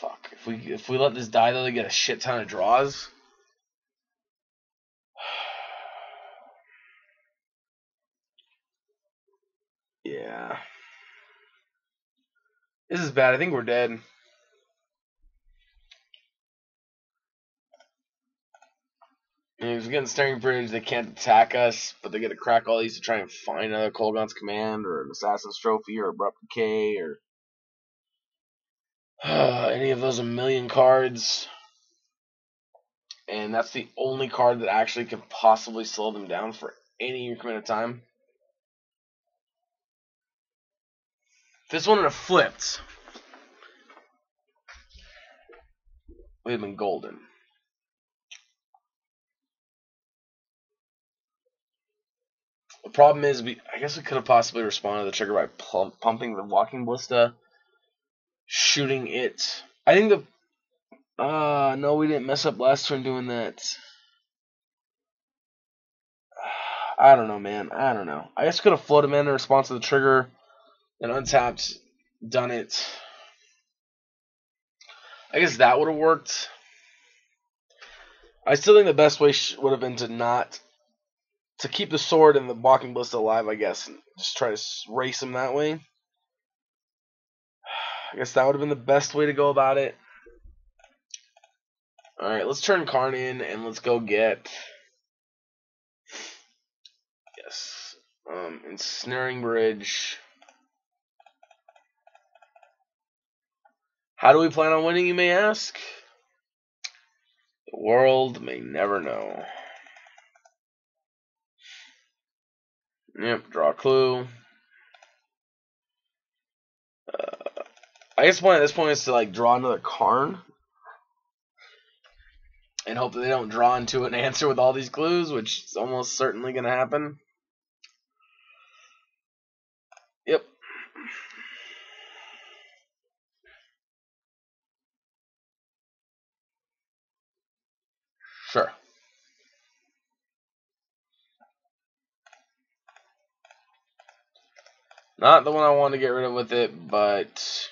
Fuck. If we let this die though, they get a shit ton of draws. Yeah. This is bad. I think we're dead. If we get Snaring Bridge, they can't attack us, but they get to crack all these to try and find another Kolaghan's Command or an Assassin's Trophy or Abrupt Decay or any of those a million cards. And that's the only card that actually could possibly slow them down for any increment of time. If this one would have flipped, we'd have been golden. The problem is, I guess we could have possibly responded to the trigger by pumping the Walking Ballista, shooting it. I think no, we didn't mess up last turn doing that. I don't know, man. I don't know. I guess could have floated him in response to the trigger and untapped, done it. I guess that would have worked. I still think the best way would have been to keep the sword and the Walking Ballista alive, I guess, and just try to race him that way. I guess that would have been the best way to go about it. Alright, let's turn Karn in and let's go get... Yes. Ensnaring Bridge. How do we plan on winning, you may ask? The world may never know. Yep, draw a clue. I guess the point at this point is to like draw another Karn and hope that they don't draw into an answer with all these clues, which is almost certainly going to happen. Yep. Sure. Not the one I want to get rid of with it, but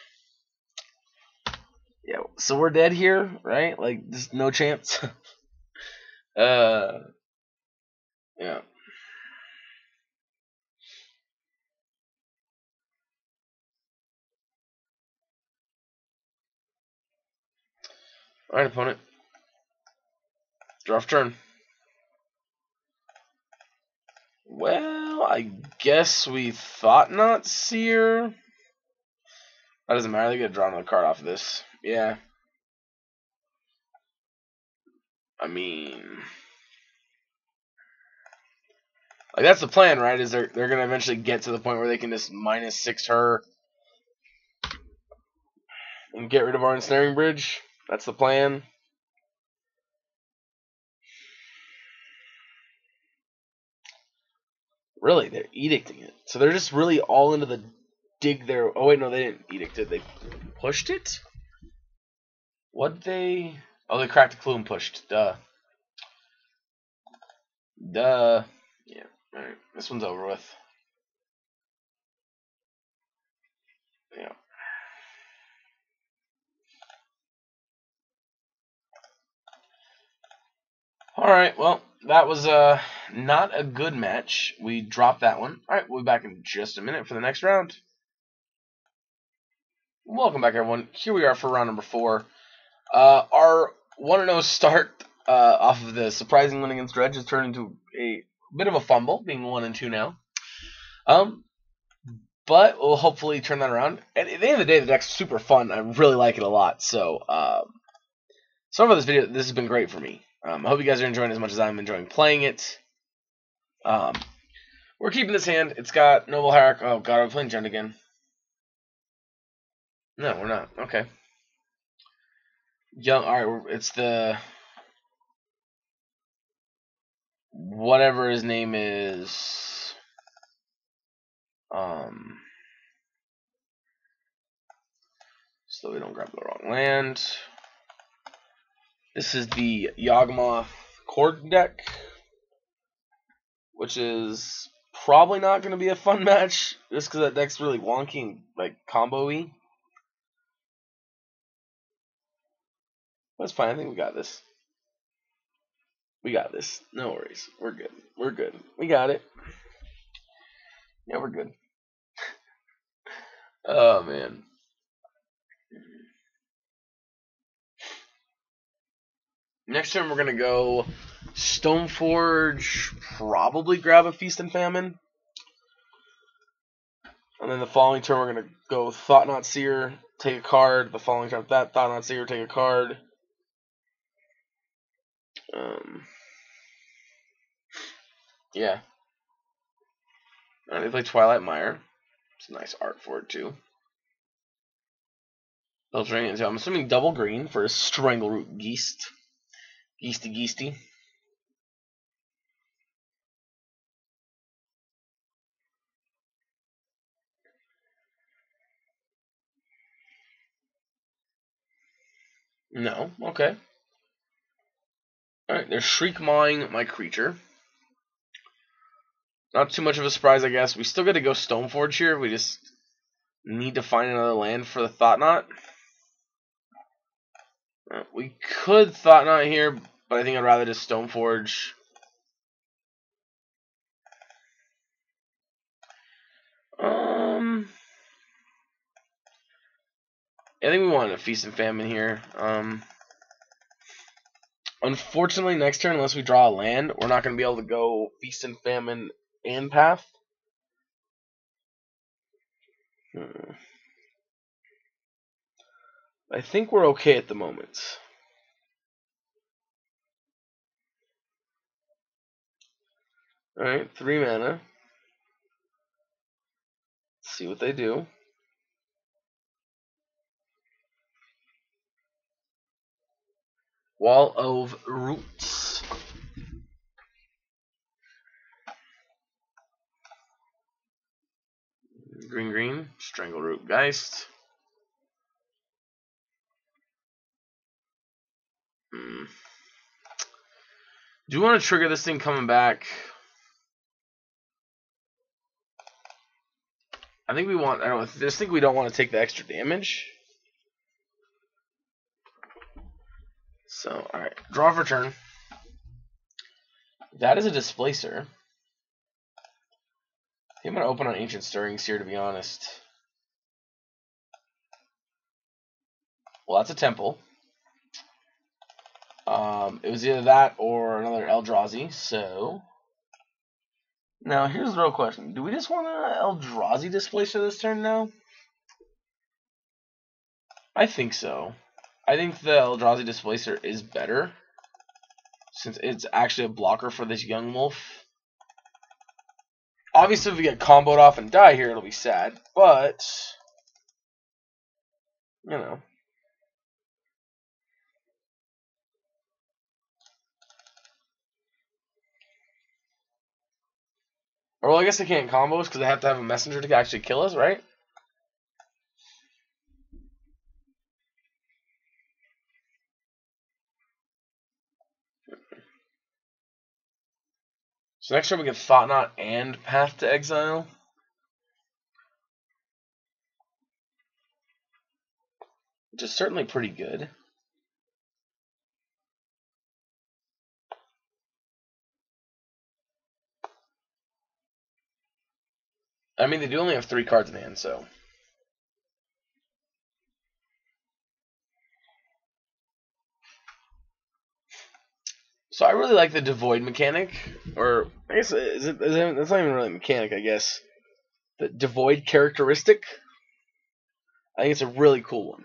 yeah. So we're dead here, right? Like, just no chance. Yeah. All right, opponent. Draw for turn. Well, I guess we thought not Seer. That doesn't matter. They get to draw another card off of this. Yeah. I mean, like that's the plan, right? Is they're gonna eventually get to the point where they can just -6 her and get rid of our Ensnaring Bridge. That's the plan. Really, they're edicting it. So they're just really all into the dig there. Oh wait, no, they didn't edict it. They pushed it. What they? Oh, they cracked a clue and pushed. Duh. Duh. Yeah. All right. This one's over with. Yeah. All right. Well, that was not a good match. We dropped that one. All right. We'll be back in just a minute for the next round. Welcome back, everyone. Here we are for round number 4. Our 1-0 start off of the surprising win against Dredge has turned into a bit of a fumble, being 1-2 now. But we'll hopefully turn that around. And at the end of the day, the deck's super fun. I really like it a lot. So, so far this video, this has been great for me. I hope you guys are enjoying it as much as I'm enjoying playing it. We're keeping this hand. It's got Noble Hierarch. Oh god, I'm playing Jund again. No, we're not. Okay. Young. All right. It's the whatever his name is. So we don't grab the wrong land. This is the Yawgmoth Cord deck, which is probably not going to be a fun match, just because that deck's really wonky and like combo-y. That's fine. I think we got this. We got this. No worries. We're good. We're good. We got it. Yeah, we're good. Oh, man. Next turn, we're going to go Stoneforge, probably grab a Feast and Famine. And then the following turn, we're going to go Thought-Knot Seer, take a card. The following turn, that Thought-Knot Seer, take a card. Yeah. And they play Twilight Mire. It's nice art for it, too. I'm assuming double green for a Strangleroot Geist. Geisty. No. Okay. Alright, they're Shriek Mawing my creature. Not too much of a surprise, I guess. We still got to go Stoneforge here. We just need to find another land for the Thought-Knot. We could Thought-Knot here, but I think I'd rather just Stoneforge. I think we want a Feast and Famine here. Unfortunately, next turn, unless we draw a land, we're not going to be able to go Feast and Famine and Path. I think we're okay at the moment. Alright, 3 mana. Let's see what they do. Wall of Roots. Green, Strangleroot Geist. Do you want to trigger this thing coming back? I think we want. I just think we don't want to take the extra damage. So, all right, draw for turn. That is a Displacer. I think I'm gonna open on Ancient Stirrings here, to be honest. Well, that's a Temple. It was either that or another Eldrazi. So now here's the real question: do we just want an Eldrazi Displacer this turn now? I think so. I think the Eldrazi Displacer is better, since it's actually a blocker for this Young Wolf. Obviously, if we get comboed off and die here, it'll be sad, but, you know. Or, well, I guess they can't combo us because they have to have a messenger to actually kill us, right? So next turn we get Thought-Knot and Path to Exile. Which is certainly pretty good. I mean, they do only have 3 cards in hand, so. So I really like the Devoid mechanic, or I guess that's not even really a mechanic, I guess. The Devoid characteristic. I think it's a really cool one.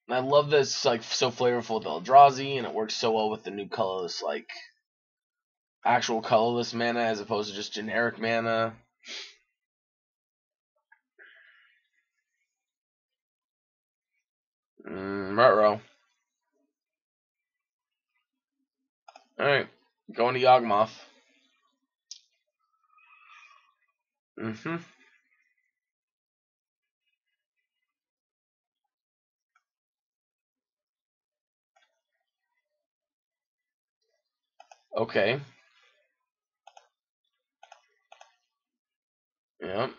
I love this, like, so flavorful with Eldrazi, and it works so well with the new colorless, like, actual colorless mana as opposed to just generic mana. Ruh-roh. Alright. Going to Yawgmoth. Mm-hmm. Okay. Yep.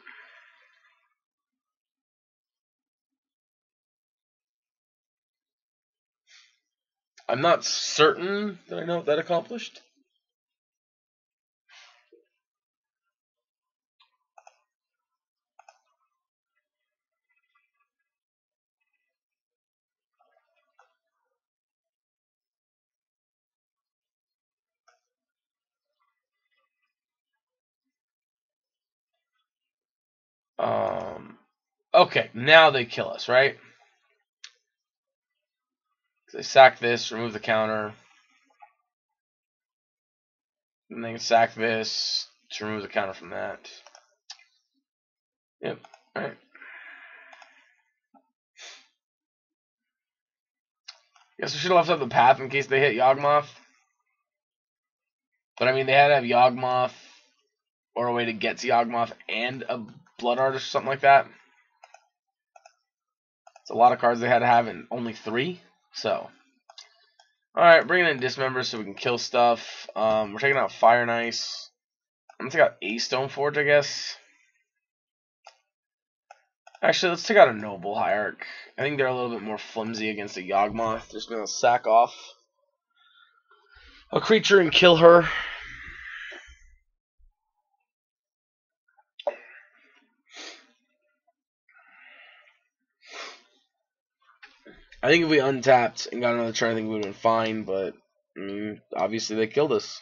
I'm not certain that I know what that accomplished. Okay, now they kill us, right? They sack this, remove the counter. And they can sack this to remove the counter from that. Yep, alright. Guess we should have left up the path in case they hit Yawgmoth. But I mean, they had to have Yawgmoth or a way to get to Yawgmoth and a Blood Art or something like that. It's a lot of cards they had to have and only 3. So, alright, bringing in Dismember so we can kill stuff. We're taking out Fire and Ice. I'm going to take out a Stoneforge, I guess. Actually, let's take out a Noble Hierarch. I think they're a little bit more flimsy against a Yawgmoth. Just going to sack off a creature and kill her. I think if we untapped and got another turn, I think we would have been fine, but I mean, obviously they killed us.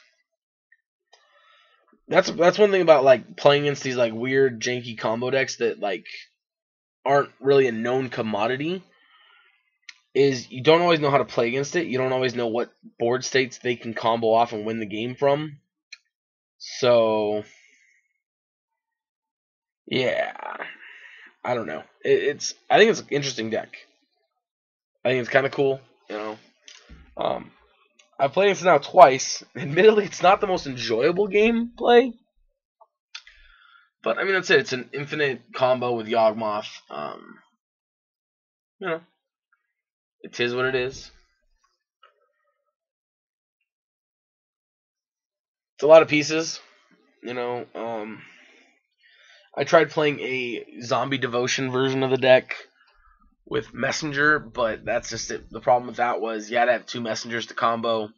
That's one thing about like playing against these like weird janky combo decks that like aren't really a known commodity, is you don't always know how to play against it. You don't always know what board states they can combo off and win the game from. So yeah, I don't know. I think it's an interesting deck. I think it's kind of cool, you know. I've played it now twice. Admittedly, it's not the most enjoyable game play. But, I mean, that's it. It's an infinite combo with Yawgmoth. You know, it is what it is. It's a lot of pieces. You know, I tried playing a zombie devotion version of the deck with Messenger, but that's just it. The problem with that was you had to have 2 messengers to combo.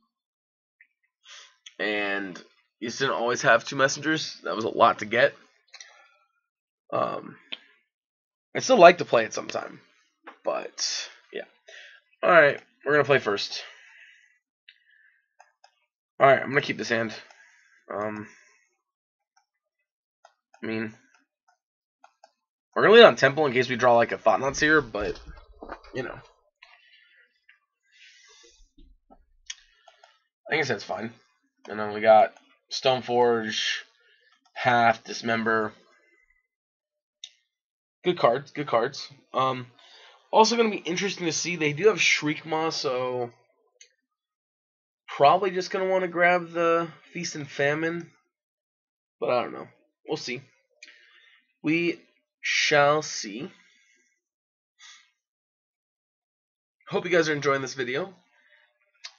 And you just didn't always have 2 messengers. That was a lot to get. I still like to play it sometime, but yeah. All right, we're gonna play first. All right, I'm gonna keep this hand. I mean, we're gonna lead on Temple in case we draw like a Thought-Knot here, but you know, I guess that's fine. And then we got Stoneforge, Path, Dismember. Good cards, good cards. Also going to be interesting to see, they do have Shriekmaw, so probably just going to want to grab the Feast and Famine, but I don't know. We'll see. We shall see. Hope you guys are enjoying this video.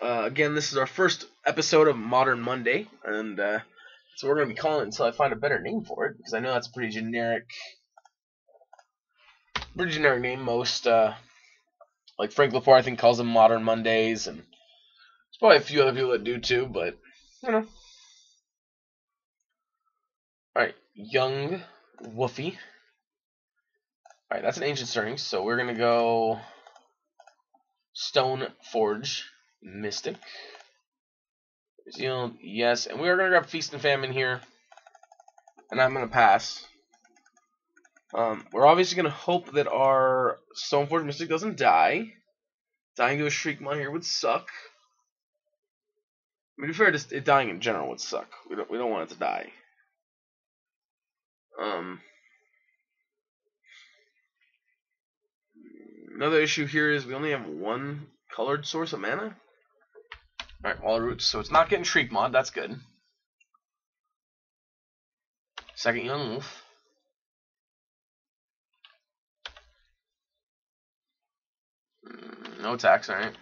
Again, this is our first episode of Modern Monday, and so we're going to be calling it until I find a better name for it, because I know that's a pretty generic name. Most, like Frank Laporte, I think, calls them Modern Mondays, and there's probably a few other people that do too, but, you know. Alright, Young Woofy. Alright, that's an Ancient Stirring, so we're going to go Stoneforge Mystic. Zeal, yes, and we are going to grab Feast and Famine here, and I'm going to pass. We're obviously going to hope that our Stoneforge Mystic doesn't die. Dying to a Shriekmaw here would suck. I mean, to be fair, just it dying in general would suck. We don't want it to die. Another issue here is we only have one colored source of mana. Alright, Wall Roots, so it's not getting Shriek Mod, that's good. Second Young Wolf. No attacks, alright.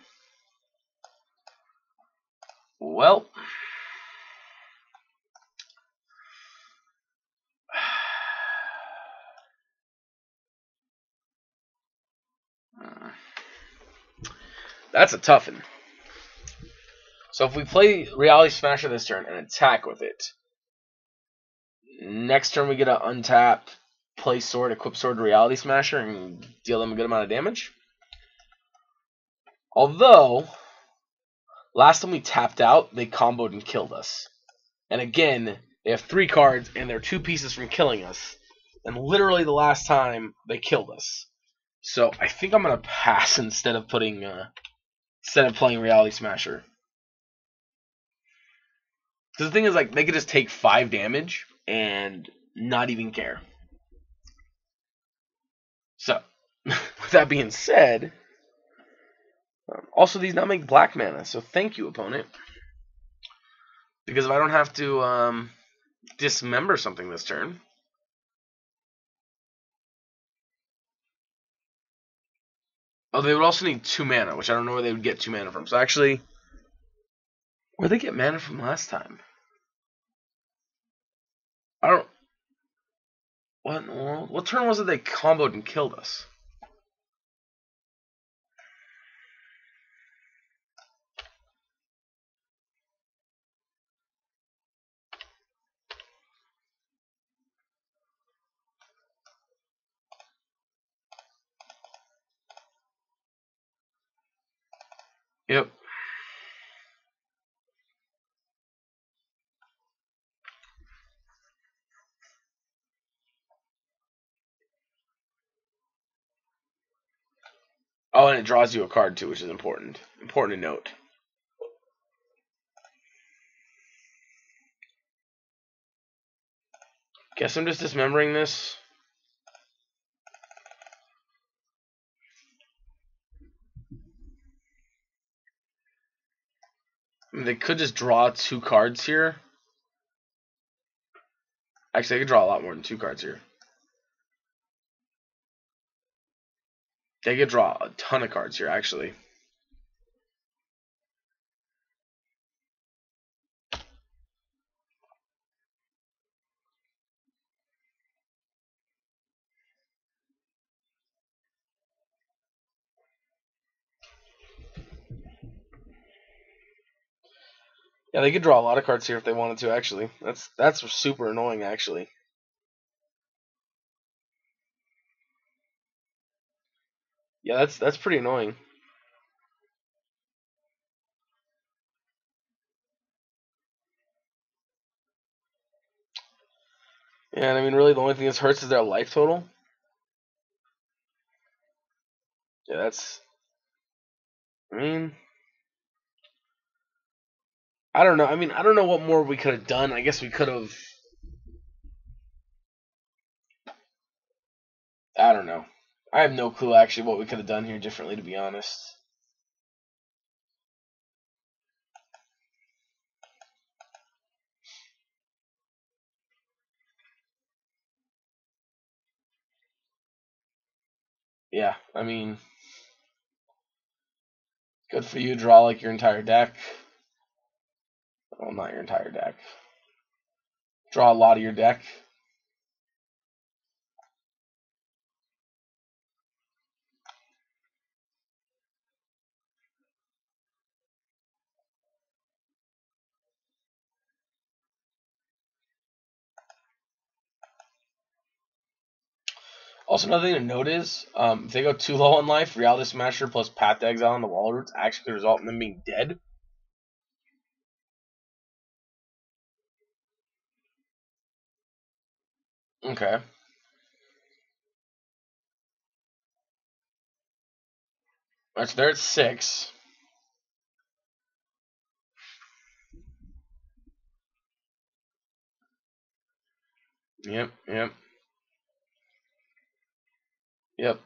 Well. That's a toughin'. So if we play Reality Smasher this turn and attack with it, next turn we get to untap, play Sword, equip Sword to Reality Smasher, and deal them a good amount of damage. Although, last time we tapped out, they comboed and killed us. And again, they have 3 cards, and they're 2 pieces from killing us. And literally the last time, they killed us. So I think I'm gonna pass instead of playing Reality Smasher. Because the thing is, like, they could just take 5 damage and not even care. So, with that being said, also these now make black mana, so thank you, opponent. Because if I don't have to dismember something this turn, oh, they would also need 2 mana, which I don't know where they would get 2 mana from. So actually, where'd they get mana from last time? I don't. What in the world? What turn was it they comboed and killed us? Yep. Oh, and it draws you a card too, which is important. Important to note. Guess I'm just dismembering this. I mean, they could just draw 2 cards here. Actually, they could draw a lot more than 2 cards here. They could draw a ton of cards here, actually. Yeah, they could draw a lot of cards here if they wanted to, actually. That's super annoying, actually. Yeah, that's pretty annoying. Yeah, and I mean, really, the only thing that hurts is their life total. Yeah, that's... I mean... I don't know. I mean, I don't know what more we could have done. I guess we could have... I don't know. I have no clue, actually, what we could have done here differently, to be honest. Yeah, I mean... Good for you, draw, like, your entire deck. Well, not your entire deck. Draw a lot of your deck. Also, another thing to note is, if they go too low on life, Reality Smasher plus Path to Exile on the Wall Roots actually could result in them being dead. Okay. Alright, so they're at 6. Yep, yep. Yep.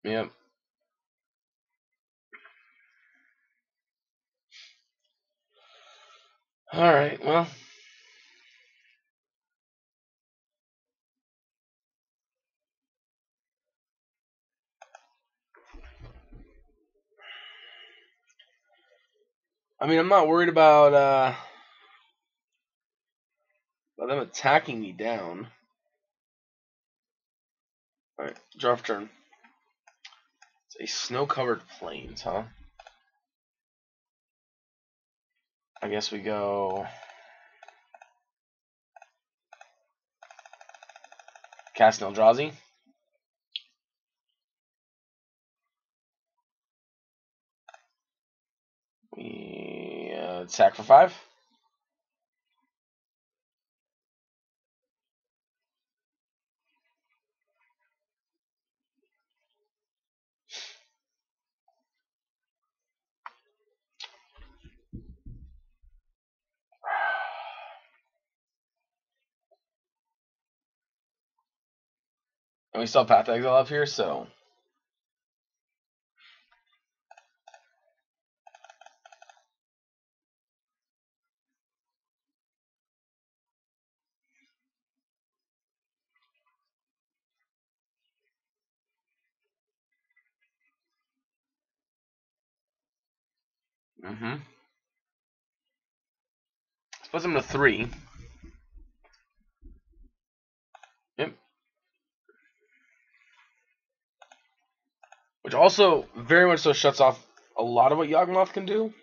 Yep. Alright, well. I mean, I'm not worried about them attacking me down. Alright, draw for turn. It's a snow-covered plains, huh? I guess we go cast an Eldrazi. We attack for 5. And we still have Path to Exile up here, so. This puts him to 3. Yep. Which also very much so shuts off a lot of what Yawgmoth can do.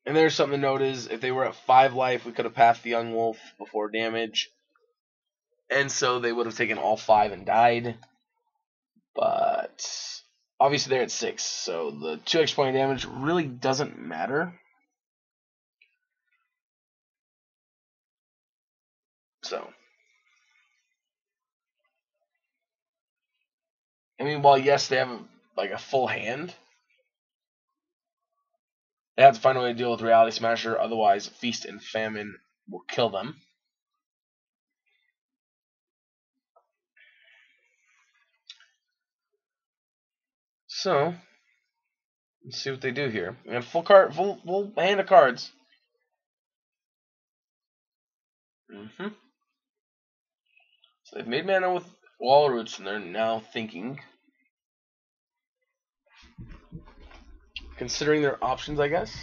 And there's something to note is if they were at 5 life, we could have passed the Young Wolf before damage. And so they would have taken all 5 and died. But obviously they're at 6, so the 2 extra point damage really doesn't matter. So, I mean, while yes, they have like a full hand, they have to find a way to deal with Reality Smasher, otherwise Feast and Famine will kill them. So, let's see what they do here. We have full hand of cards. So they've made mana with Wall Roots, and they're now thinking, considering their options, I guess.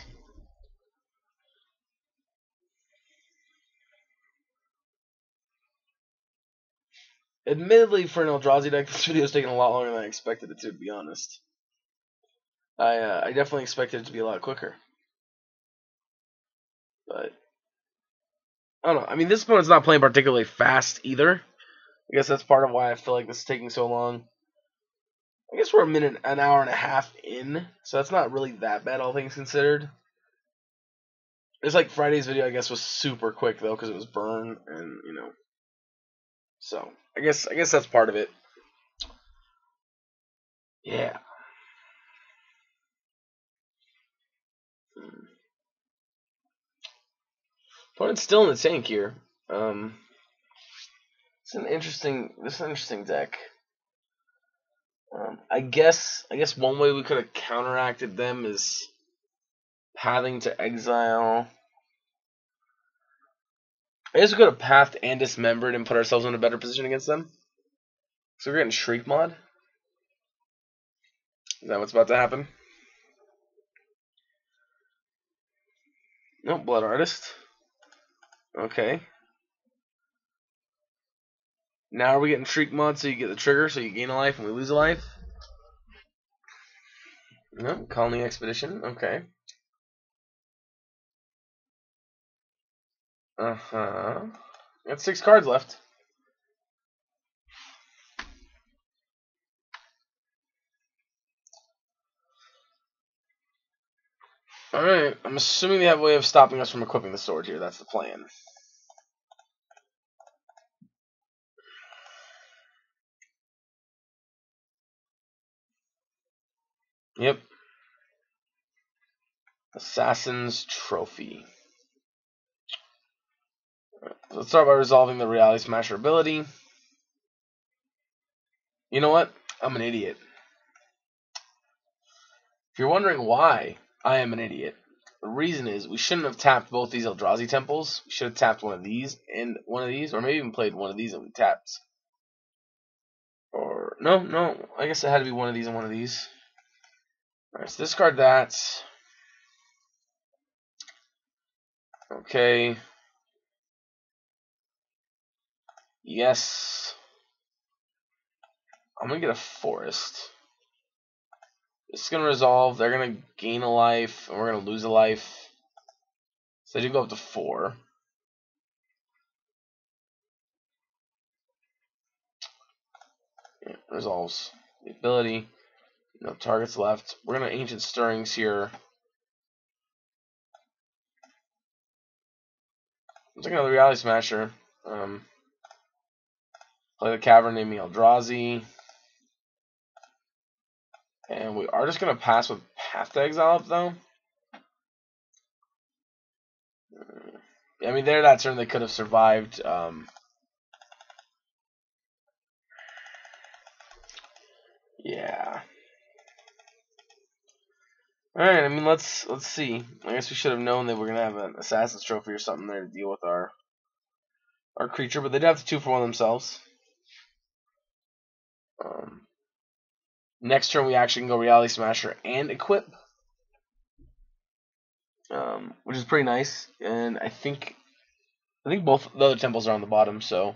Admittedly, for an Eldrazi deck, this video is taking a lot longer than I expected it to be honest. I definitely expected it to be a lot quicker. But, I don't know. I mean, this opponent's not playing particularly fast either. I guess that's part of why I feel like this is taking so long. I guess we're an hour and a half in, so that's not really that bad, all things considered. It's like Friday's video, I guess, was super quick, though, because it was burn, and, you know. So, I guess that's part of it. Yeah. Opponent's still in the tank here. It's an interesting deck. I guess one way we could have counteracted them is pathing to exile. I guess we could have pathed and dismembered and put ourselves in a better position against them. So we're getting Shriek Mod. Is that what's about to happen? Nope, Blood Artist. Okay. Now are we getting Shriek Mod so you get the trigger, so you gain a life and we lose a life? No, Colony Expedition. Okay. Got 6 cards left. Alright, I'm assuming they have a way of stopping us from equipping the sword here. That's the plan. Yep. Assassin's Trophy. Right, let's start by resolving the Reality Smasher ability. You know what? I'm an idiot. If you're wondering why I am an idiot, the reason is we shouldn't have tapped both these Eldrazi temples. We should have tapped one of these and one of these, or maybe even played one of these and we tapped. Or no, I guess it had to be one of these and one of these. Alright, so discard that. Okay. Yes. I'm gonna get a forest. This is gonna resolve. They're gonna gain a life, and we're gonna lose a life. So they do go up to 4. Yeah, resolves the ability. No targets left. We're gonna Ancient Stirrings here. I'm taking another Reality Smasher. Play the Cavern, naming Eldrazi. And we are just going to pass with Path to Exile up, though. I mean, there that turn they could have survived. Yeah. Alright, I mean, let's see. I guess we should have known that we're going to have an Assassin's Trophy or something there to deal with our creature, but they'd have to 2-for-1 themselves. Next turn, we actually can go Reality Smasher and equip, which is pretty nice. And I think both the other temples are on the bottom, so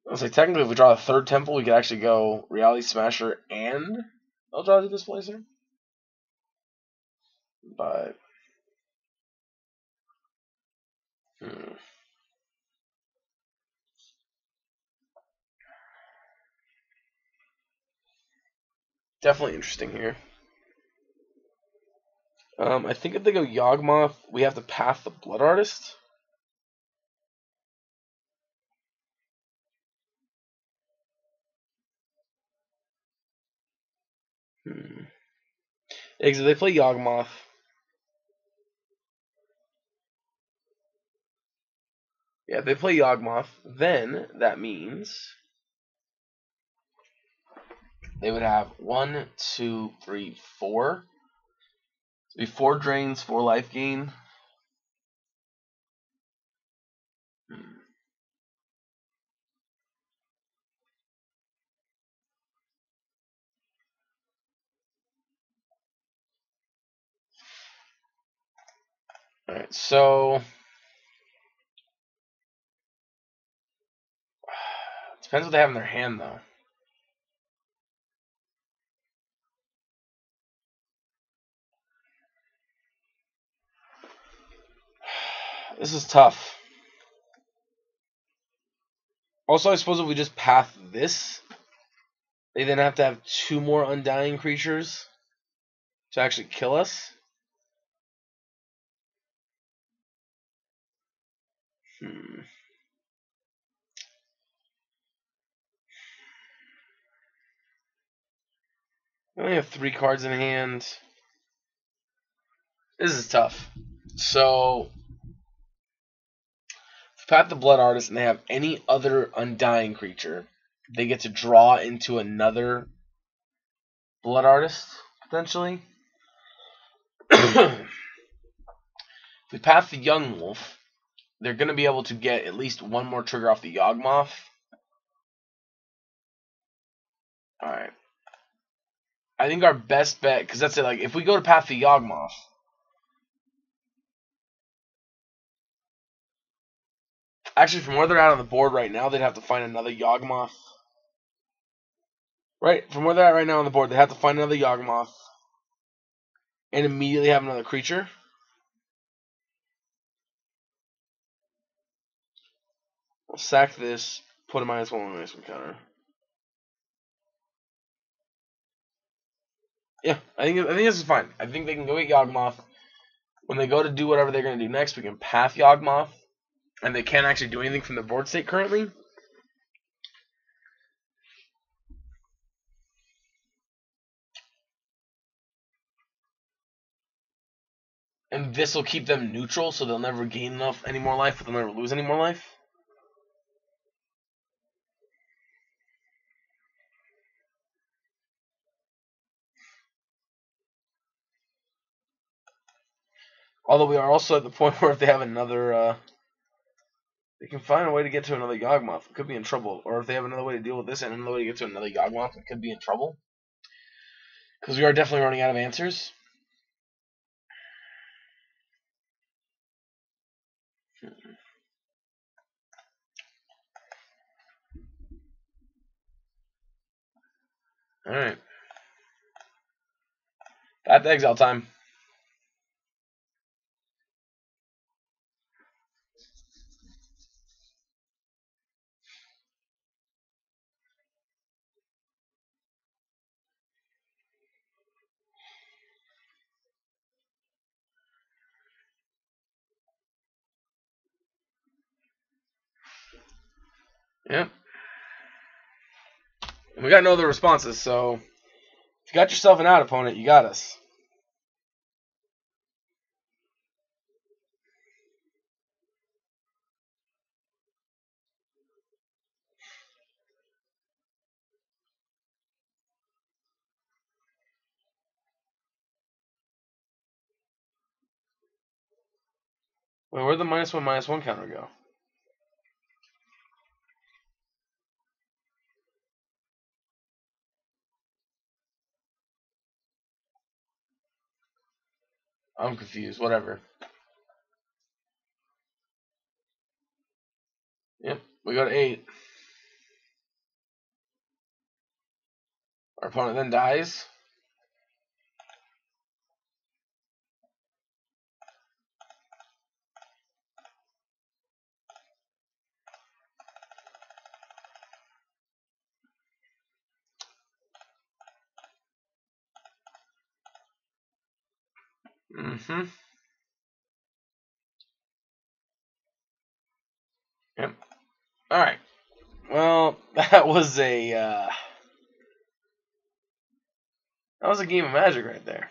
I'll say technically if we draw a third temple, we could actually go Reality Smasher and Eldrazi Displacer. But definitely interesting here. I think if they go Yawgmoth, we have to path the Blood Artist. Yeah, because if they play Yawgmoth, then that means they would have 1, 2, 3, 4. It'd be 4 drains, 4 life gain. Alright, so depends what they have in their hand, though. This is tough. Also, I suppose if we just path this, they then have to have 2 more Undying creatures to actually kill us. I only have 3 cards in hand. This is tough. So, if you path the Blood Artist and they have any other Undying creature, they get to draw into another Blood Artist, potentially. If we path the Young Wolf, they're going to be able to get at least 1 more trigger off the Yawgmoth. Alright. I think our best bet, because that's it, like, if we go to path the Yawgmoth, actually, from where they're at on the board right now, they'd have to find another Yawgmoth. Right, from where they're at right now on the board, they have to find another Yawgmoth and immediately have another creature. We'll sack this, put a -1 on this counter. Yeah, I think this is fine. I think they can go get Yawgmoth. When they go to do whatever they're going to do next, we can path Yawgmoth, and they can't actually do anything from the board state currently. And this will keep them neutral, so they'll never gain any more life, but they'll never lose any more life. Although we are also at the point where if they have another, they can find a way to get to another Yawgmoth, we could be in trouble. Or if they have another way to deal with this and another way to get to another Yawgmoth, we could be in trouble. Because we are definitely running out of answers. Alright. Path to Exile time. Yep. And we got no other responses, so if you got yourself an out opponent, you got us. Wait, where'd the -1/-1 counter go? I'm confused. Whatever. Yep, we go to 8. Our opponent then dies. Mm-hmm. Yep. Alright. Well, that was a game of Magic right there.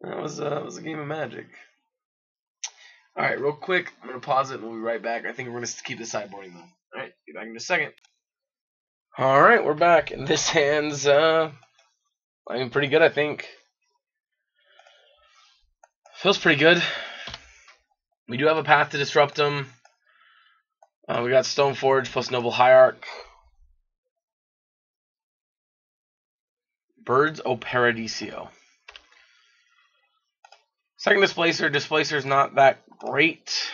That was a game of Magic. Alright, real quick, I'm gonna pause it and we'll be right back. I think we're gonna keep the sideboarding though. Alright, be back in a second. Alright, we're back, and this hand's pretty good, I think. Feels pretty good. We do have a path to disrupt them. We got Stoneforge plus Noble Hierarch. Birds O Paradiso. Second Displacer. Displacer's not that great.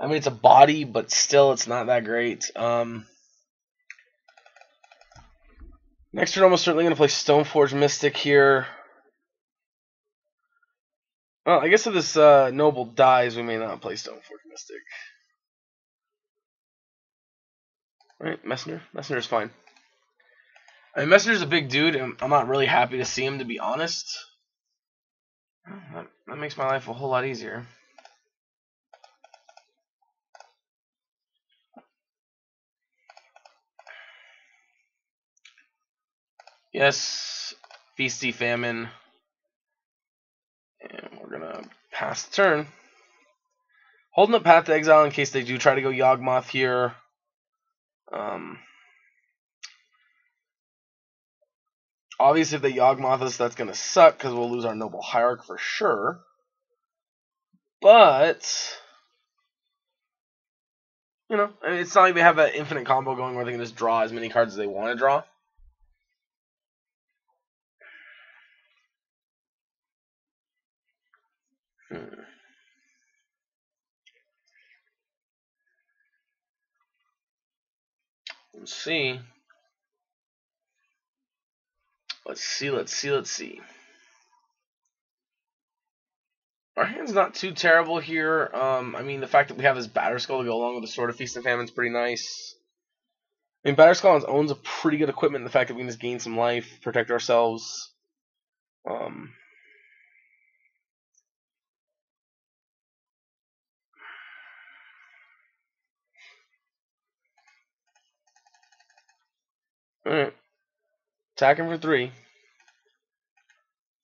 I mean, it's a body, but still, it's not that great. Next turn, almost certainly going to play Stoneforge Mystic here. Well, I guess if this Noble dies, we may not play Stoneforge Mystic. Right, Messenger? Messenger's fine. I mean, Messenger's a big dude, and I'm not really happy to see him, to be honest. That makes my life a whole lot easier. Yes, Feasty Famine. And we're going to pass the turn. Holding up Path to Exile in case they do try to go Yawgmoth here. Obviously, if they Yawgmoth us, that's going to suck because we'll lose our Noble Hierarch for sure. But, you know, I mean, it's not like they have that infinite combo going where they can just draw as many cards as they want to draw. Let's see. Let's see. Our hand's not too terrible here. I mean, the fact that we have this Batterskull to go along with the Sword of Feast and Famine is pretty nice. I mean, Batterskull on its own is a pretty good equipment. The fact that we can just gain some life, protect ourselves. Alright. Attacking for 3.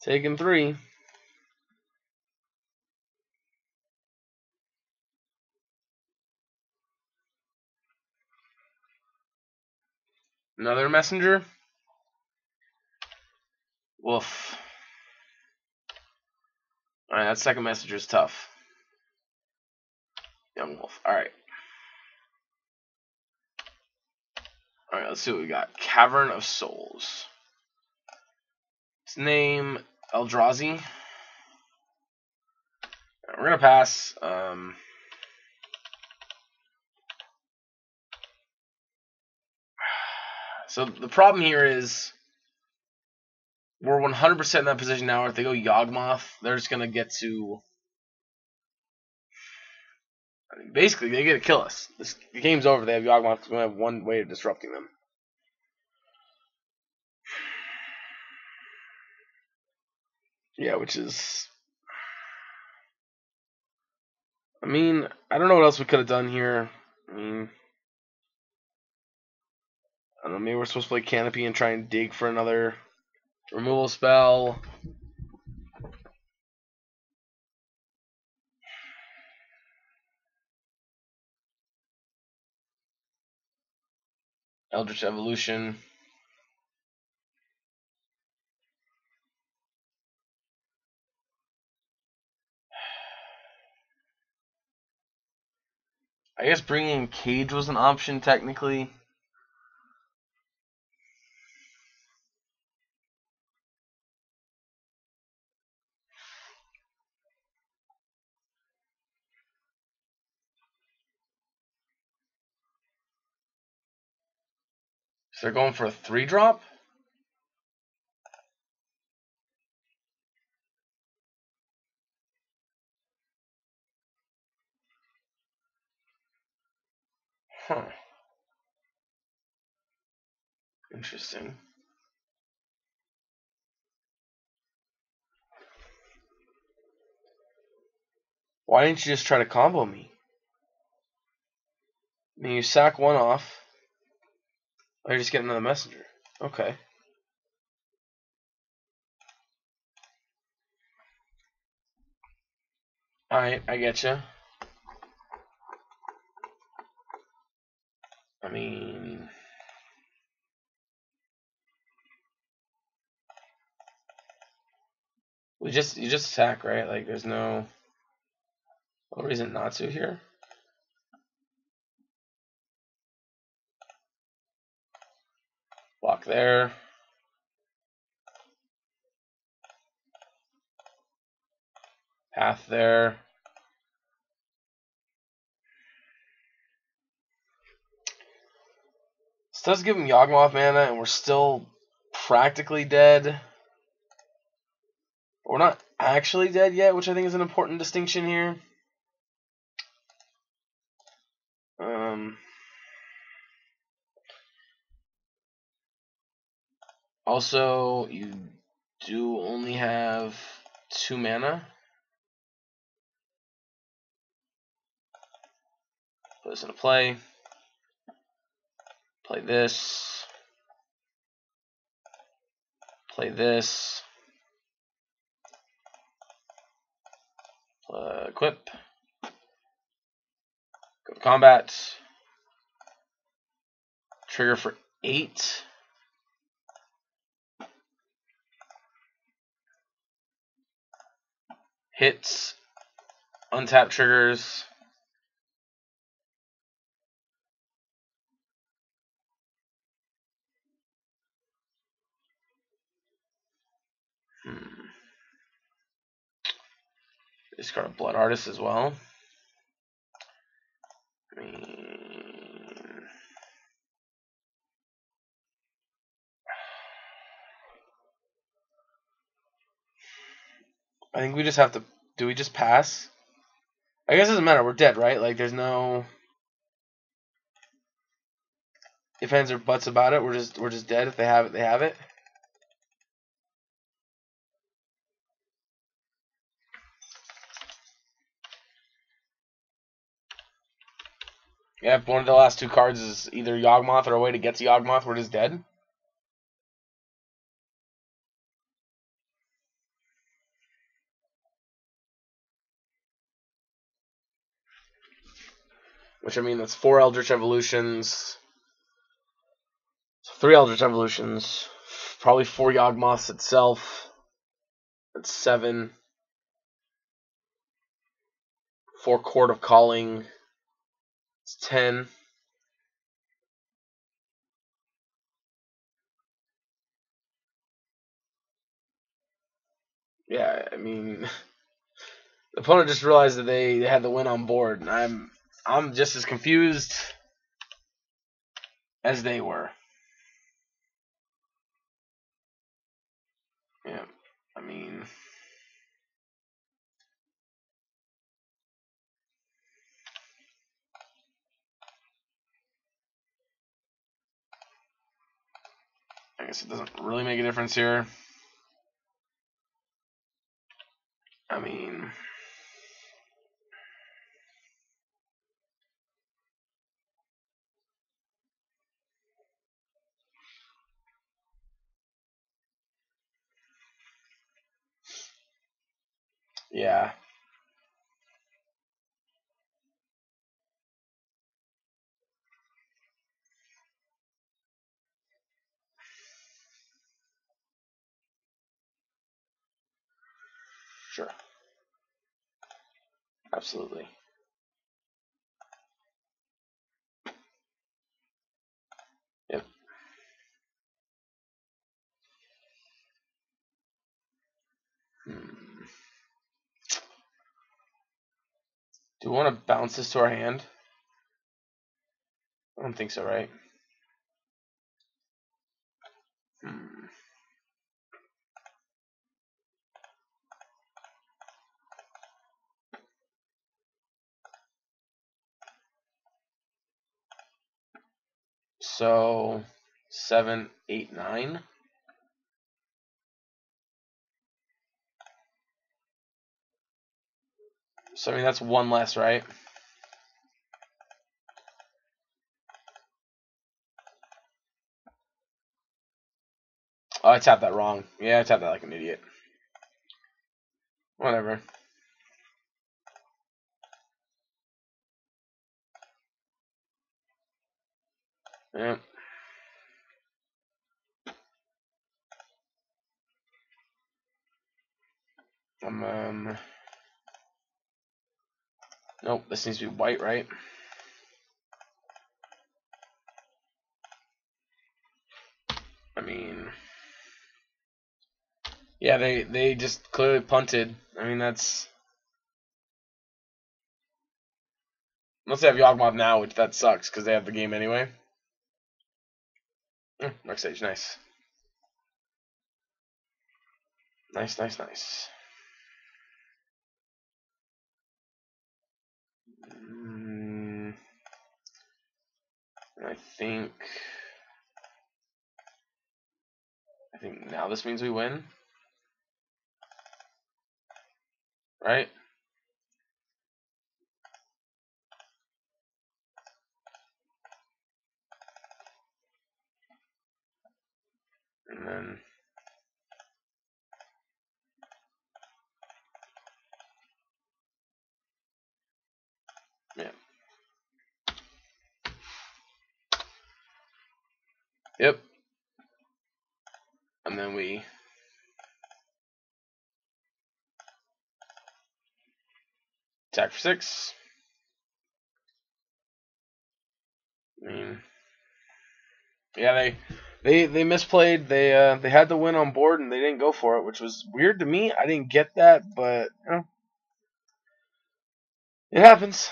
Taking 3. Another messenger. Woof. Alright, that second messenger is tough. Young Wolf. Alright. Alright, let's see what we got. Cavern of Souls. Its name, Eldrazi. Right, we're going to pass. So the problem here is we're 100% in that position now. If they go Yawgmoth, they're just going to get to... I mean, basically, they get to kill us. The game's over. They have Yawgmoth. We have one way of disrupting them. Yeah, which is... I mean, I don't know what else we could have done here. I mean... I don't know, maybe we're supposed to play Canopy and try and dig for another removal spell. Eldritch Evolution. I guess bringing in Cage was an option, technically. So they're going for a 3-drop? Huh. Interesting. Why didn't you just try to combo me? I mean, you sack one off. Or you just get another messenger. Okay. Alright, I getcha. I mean... you just attack, right? Like, there's no reason not to here. Block there. Path there. This does give him Yawgmoth mana, and we're still practically dead. We're not actually dead yet, which I think is an important distinction here. Also, you do only have 2 mana. Put this into play. Play this. Play this. Equip. Go to combat. Trigger for 8. Hits. Untap triggers. Discard a Blood Artist as well. I mean... I think we just have to... Do we just pass? I guess it doesn't matter. We're dead, right? Like, there's no... If ands or buts about it. We're just dead. If they have it, they have it. Yeah, if one of the last 2 cards is either Yawgmoth or a way to get to Yawgmoth, we're just dead. Which, I mean, that's 4 Eldritch Evolutions. So 3 Eldritch Evolutions. Probably 4 Yawgmoths itself. That's 7. 4 Court of Calling. It's 10. Yeah, I mean, the opponent just realized that they had the win on board, and I'm just as confused as they were. Yeah, I mean, I guess it doesn't really make a difference here. I mean, yeah. Sure. Absolutely. Yep. Do we want to bounce this to our hand? I don't think so, right? So 7, 8, 9. So I mean that's one less, right? Oh, I tapped that wrong. Yeah, I tapped that like an idiot. Whatever. Yep. Nope, this needs to be white, right? I mean, yeah, they just clearly punted. I mean, that's unless they have Yawgmoth now, which that sucks because they have the game anyway. Next stage, nice. Nice, nice, nice. I think now this means we win, right? And then yeah. Yep. And then we attack for 6. I mean, yeah, they misplayed. They had the win on board and they didn't go for it, which was weird to me. I didn't get that, but you know, it happens.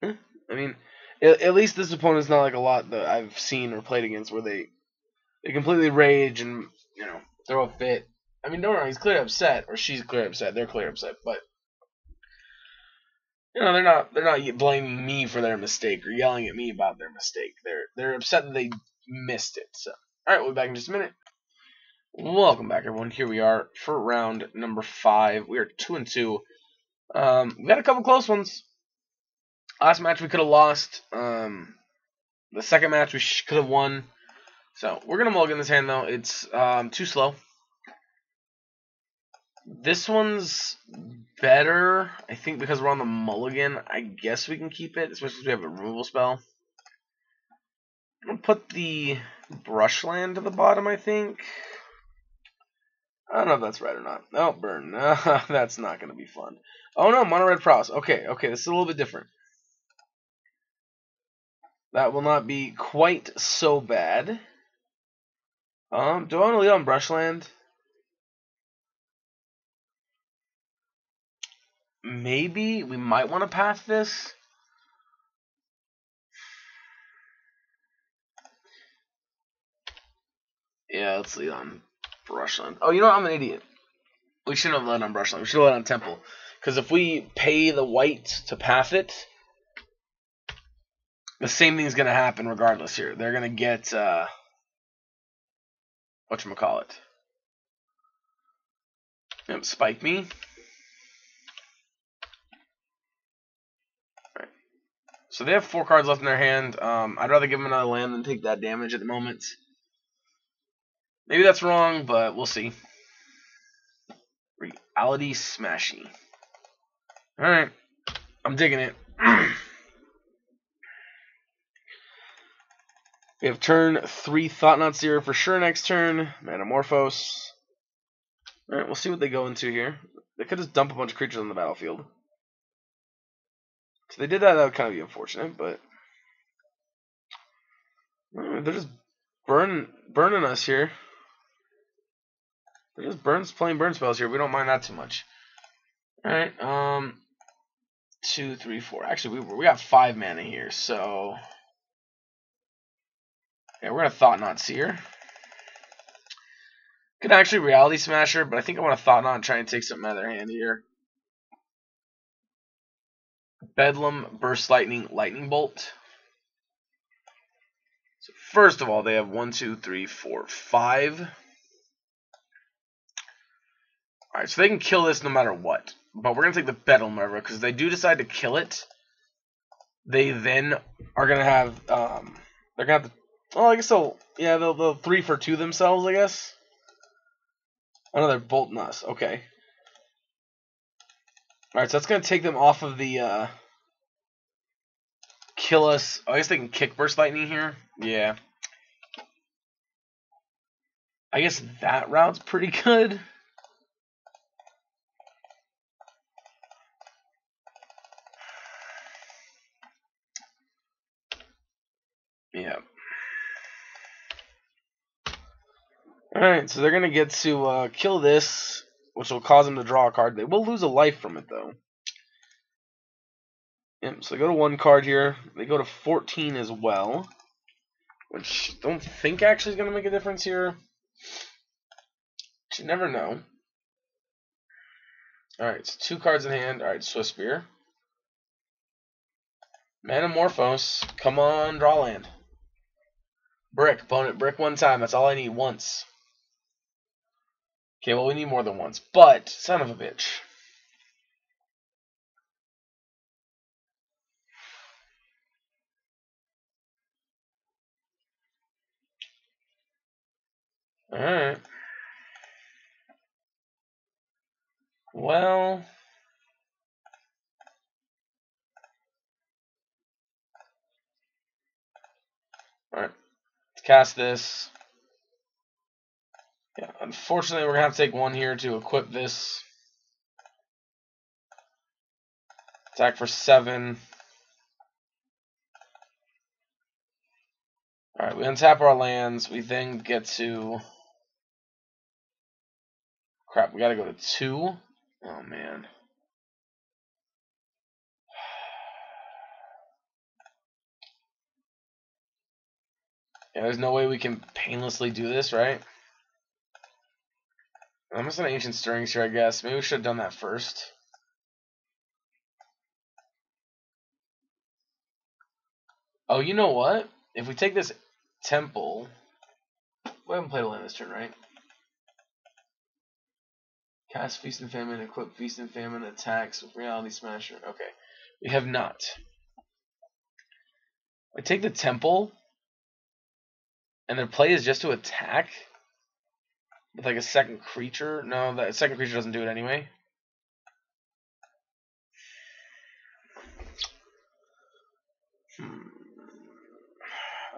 I mean, at least this opponent's not like a lot that I've seen or played against where they completely rage and throw a fit. I mean, don't worry, he's clearly upset or she's clearly upset. They're clearly upset, but they're not blaming me for their mistake or yelling at me about their mistake. They're upset that they missed it. So, all right, we'll be back in just a minute. Welcome back, everyone. Here we are for round number 5. We are 2-2. We got a couple close ones. Last match we could have lost. The second match we could have won. So we're gonna mulligan this hand though. It's too slow. This one's better, I think, because we're on the mulligan. I guess we can keep it, especially if we have a removal spell. I'm gonna put the brush land to the bottom, I think. I don't know if that's right or not. No, burn. That's not going to be fun. Oh no, mono red prowess. Okay, this is a little bit different. That will not be quite so bad. Do I want to lead on Brushland? Maybe we might want to path this. Yeah, let's lead on Brushland. Oh, you know what? I'm an idiot. We shouldn't have led on Brushland. We should have led on Temple. Because if we pay the white to path it, the same thing's going to happen regardless here. They're going to get, whatchamacallit. Yep, spike me. Right. So they have 4 cards left in their hand. I'd rather give them another land than take that damage at the moment. Maybe that's wrong, but we'll see. Reality Smashy. Alright. I'm digging it. We have turn 3 Thought-Knot Seer for sure next turn. Manamorphose. Alright, we'll see what they go into here. They could just dump a bunch of creatures on the battlefield. If they did that, that would kind of be unfortunate, but they're just burning us here. They're just playing burn spells here. We don't mind that too much. Alright, 2, 3, 4. Actually, we got 5 mana here, so yeah, we're gonna Thought-Knot Seer. Could actually Reality Smasher, but I think I want to Thought-Knot and try and take something out of their hand here. Bedlam, Burst Lightning, Lightning Bolt. So first of all, they have 1, 2, 3, 4, 5. Alright, so they can kill this no matter what. But we're going to take the Bedlam over, because if they do decide to kill it, they then are going to have, they're going to have to, well, I guess they'll 3 for 2 themselves, I guess. Oh, no, they're bolting us. Okay. Alright, so that's going to take them off of the, kill us. Oh, I guess they can kick Burst Lightning here. Yeah. I guess that route's pretty good. Yeah. Alright, so they're going to get to kill this, which will cause them to draw a card. They will lose a life from it, though. Yep, so they go to 1 card here. They go to 14 as well, which I don't think actually is going to make a difference here. But you never know. Alright, so 2 cards in hand. Alright, Swiftspear. Manamorphose. Come on, draw land. Brick, opponent, brick 1 time. That's all I need, once. Okay, well, we need more than once, but son of a bitch. Alright. Well, alright. Let's cast this. Yeah, unfortunately, we're going to have to take 1 here to equip this. Attack for 7. Alright, we untap our lands. We then get to... Crap, we gotta go to 2. Oh, man. Yeah, there's no way we can painlessly do this, right? I'm missing Ancient Stirrings here, I guess. Maybe we should have done that first. Oh, you know what? If we take this Temple... We haven't played a land this turn, right? Cast Feast and Famine, equip Feast and Famine, attacks with Reality Smasher. Okay. We have not. I take the Temple, and their play is just to attack with like a second creature. No, that second creature doesn't do it anyway.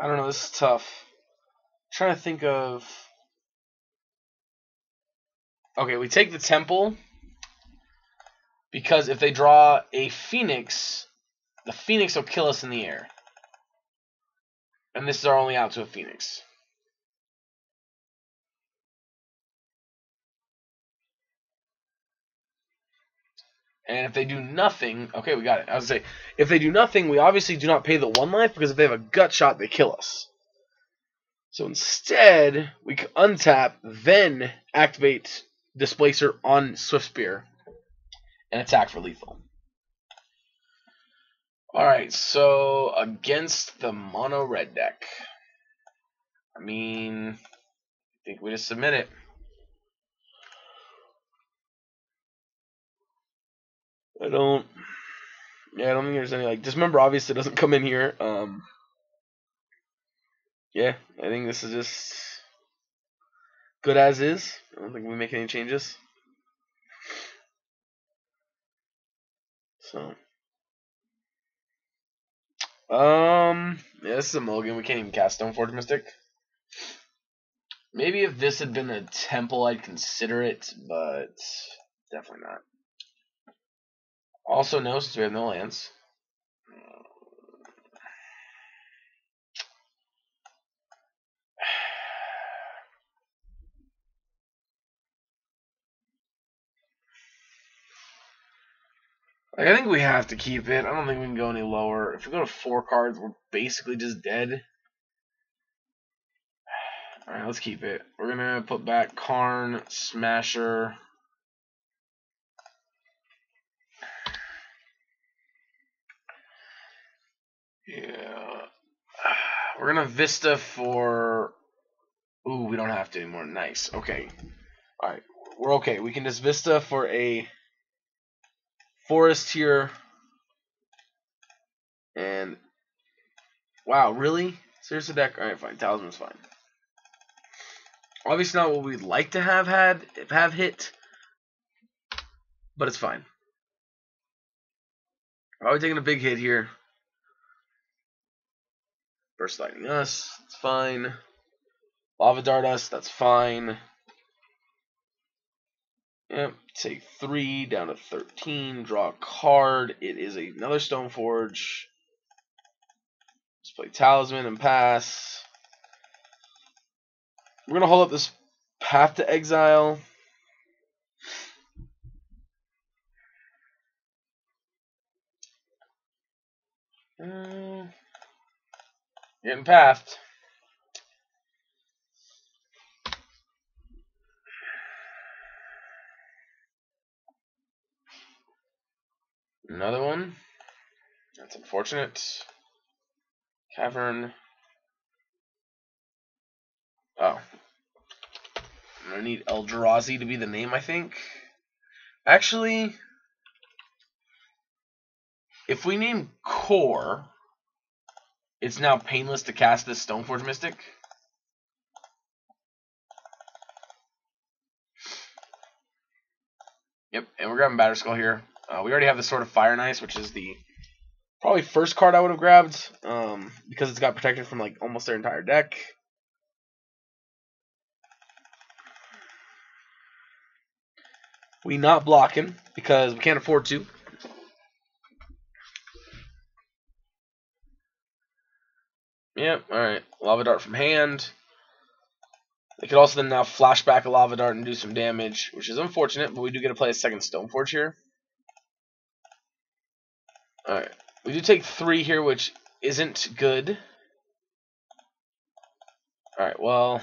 I don't know, this is tough. I'm trying to think of... Okay, we take the Temple because if they draw a Phoenix, the Phoenix will kill us in the air. And this is our only out to a Phoenix. And if they do nothing, okay, we got it. I was going to say, if they do nothing, we obviously do not pay the 1 life because if they have a gut shot, they kill us. So instead, we can untap, then activate Displacer on Swift Spear and attack for lethal. Alright, so against the mono red deck, I mean, I think we just submit it. I don't think there's any, like, Dismember obviously doesn't come in here. Yeah, I think this is just good as is. I don't think we make any changes. So, yeah, this is a mulligan. We can't even cast Stoneforge Mystic. Maybe if this had been a temple, I'd consider it, but definitely not. Also, no, since we have no lands. Like, I think we have to keep it. I don't think we can go any lower. If we go to 4 cards, we're basically just dead. Alright, let's keep it. We're going to put back Karn, Smasher. Yeah. We're going to Vista for... Ooh, we don't have to anymore. Nice. Okay. Alright, we're okay. We can just Vista for a Forest here. And... Wow, really? Seriously, deck? Alright, fine. Talisman's fine. Obviously not what we'd like to have hit, but it's fine. Probably taking a big hit here. Burst Lightning us, it's fine. Lava Dart us, that's fine. Yep, take 3 down to 13, draw a card. It is another Stoneforge. Let's play Talisman and pass. We're going to hold up this Path to Exile. Getting pathed. Another one. That's unfortunate. Cavern. Oh. I'm going to need Eldrazi to be the name, I think. Actually, if we name Core, it's now painless to cast this Stoneforge Mystic. Yep, and we're grabbing Batterskull here. We already have the Sword of Fire and Ice, which is the probably first card I would have grabbed, because it's got protection from like almost their entire deck. We not blocking because we can't afford to. Yep, alright. Lava Dart from hand. They could also then now flash back a Lava Dart and do some damage, which is unfortunate, but we do get to play a second Stoneforge here. Alright. We do take 3 here, which isn't good. Alright, well,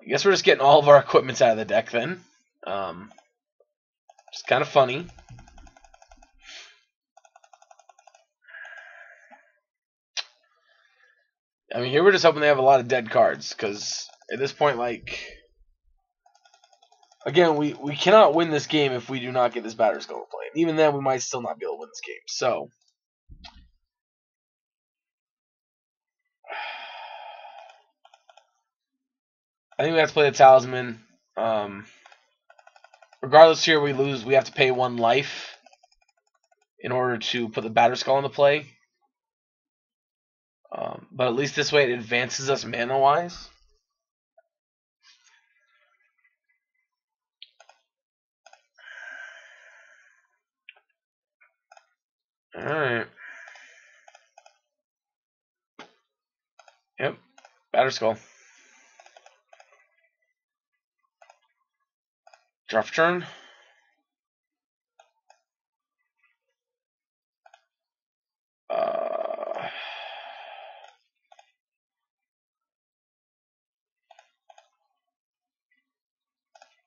I guess we're just getting all of our equipments out of the deck then. It's kind of funny. I mean, here we're just hoping they have a lot of dead cards, because at this point, like, again, we cannot win this game if we do not get this Batterskull to play. Even then, we might still not be able to win this game. So, I think we have to play the Talisman. Regardless, here we lose, we have to pay 1 life in order to put the Batterskull into play. But at least this way it advances us mana-wise. Alright. Yep. Batter Skull. Draw for turn.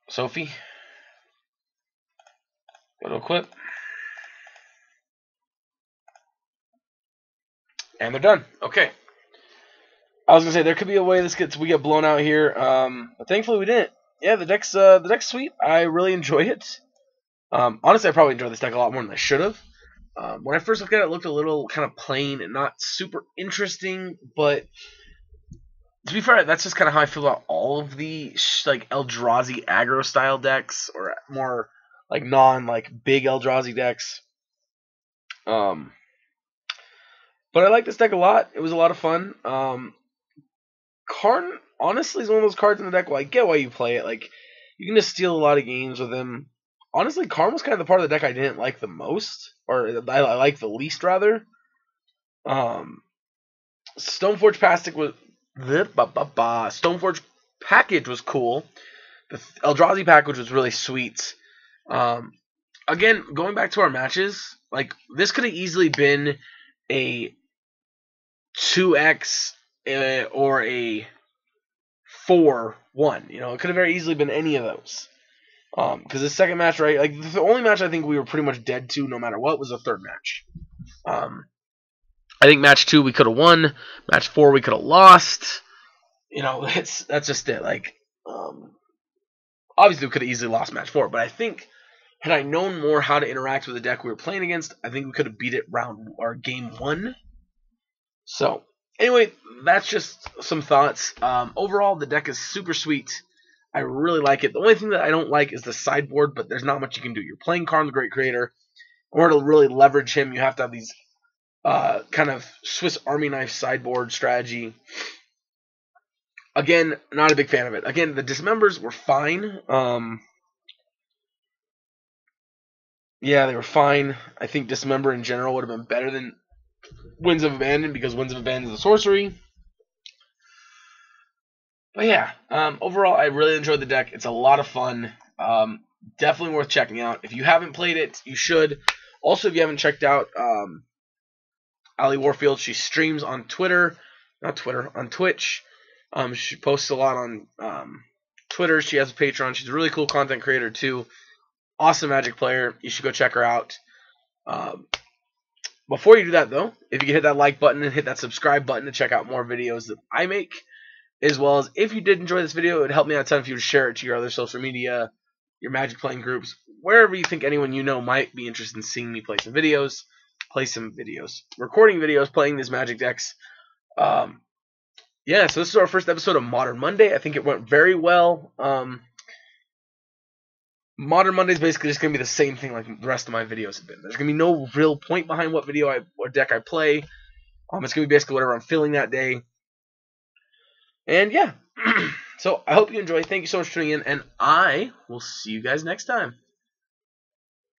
Sophie. Go to equip. And they're done. Okay. I was gonna say there could be a way we get blown out here, but thankfully we didn't. Yeah, the deck's sweet. I really enjoy it. Honestly, I probably enjoyed this deck a lot more than I should have. When I first looked at it, it looked a little kind of plain and not super interesting. But to be fair, that's just kind of how I feel about all of the like Eldrazi aggro style decks, or more like big Eldrazi decks. But I like this deck a lot. It was a lot of fun. Karn, honestly, is one of those cards in the deck where I get why you play it. Like, you can just steal a lot of games with him. Honestly, Karn was kind of the part of the deck I didn't like the most, or I like the least, rather. Stoneforge Stoneforge package was cool. The Eldrazi package was really sweet. Again, going back to our matches, like, this could have easily been a 2x or a 4-1. You know, it could have very easily been any of those. Because the second match, right, like the only match I think we were pretty much dead to, no matter what, was the third match. I think match 2 we could have won. Match 4 we could have lost. You know, that's just it. Like, obviously we could have easily lost match 4, but I think had I known more how to interact with the deck we were playing against, I think we could have beat it game 1. So, anyway, that's just some thoughts. Overall, the deck is super sweet. I really like it. The only thing that I don't like is the sideboard, but there's not much you can do. You're playing Karn the Great Creator. In order to really leverage him, you have to have these kind of Swiss Army knife sideboard strategy. Again, not a big fan of it. Again, the Dismembers were fine. Yeah, they were fine. I think Dismember in general would have been better than Winds of Abandon, because Winds of Abandon is a sorcery. But yeah, overall, I really enjoyed the deck. It's a lot of fun. Definitely worth checking out. If you haven't played it, you should. Also, if you haven't checked out Ali Warfield, she streams on on Twitch. She posts a lot on Twitter. She has a Patreon. She's a really cool content creator too. Awesome Magic player. You should go check her out. Before you do that, though, if you can hit that like button and hit that subscribe button to check out more videos that I make, as well as if you did enjoy this video, it would help me out a ton if you would share it to your other social media, your Magic playing groups, wherever you think anyone you know might be interested in seeing me play some videos, recording videos, playing these Magic decks. Yeah, so this is our first episode of Modern Monday. I think it went very well. Modern Monday is basically just going to be the same thing like the rest of my videos have been. There's going to be no real point behind what deck I play. It's going to be basically whatever I'm feeling that day. And yeah, so I hope you enjoy. Thank you so much for tuning in, and I will see you guys next time.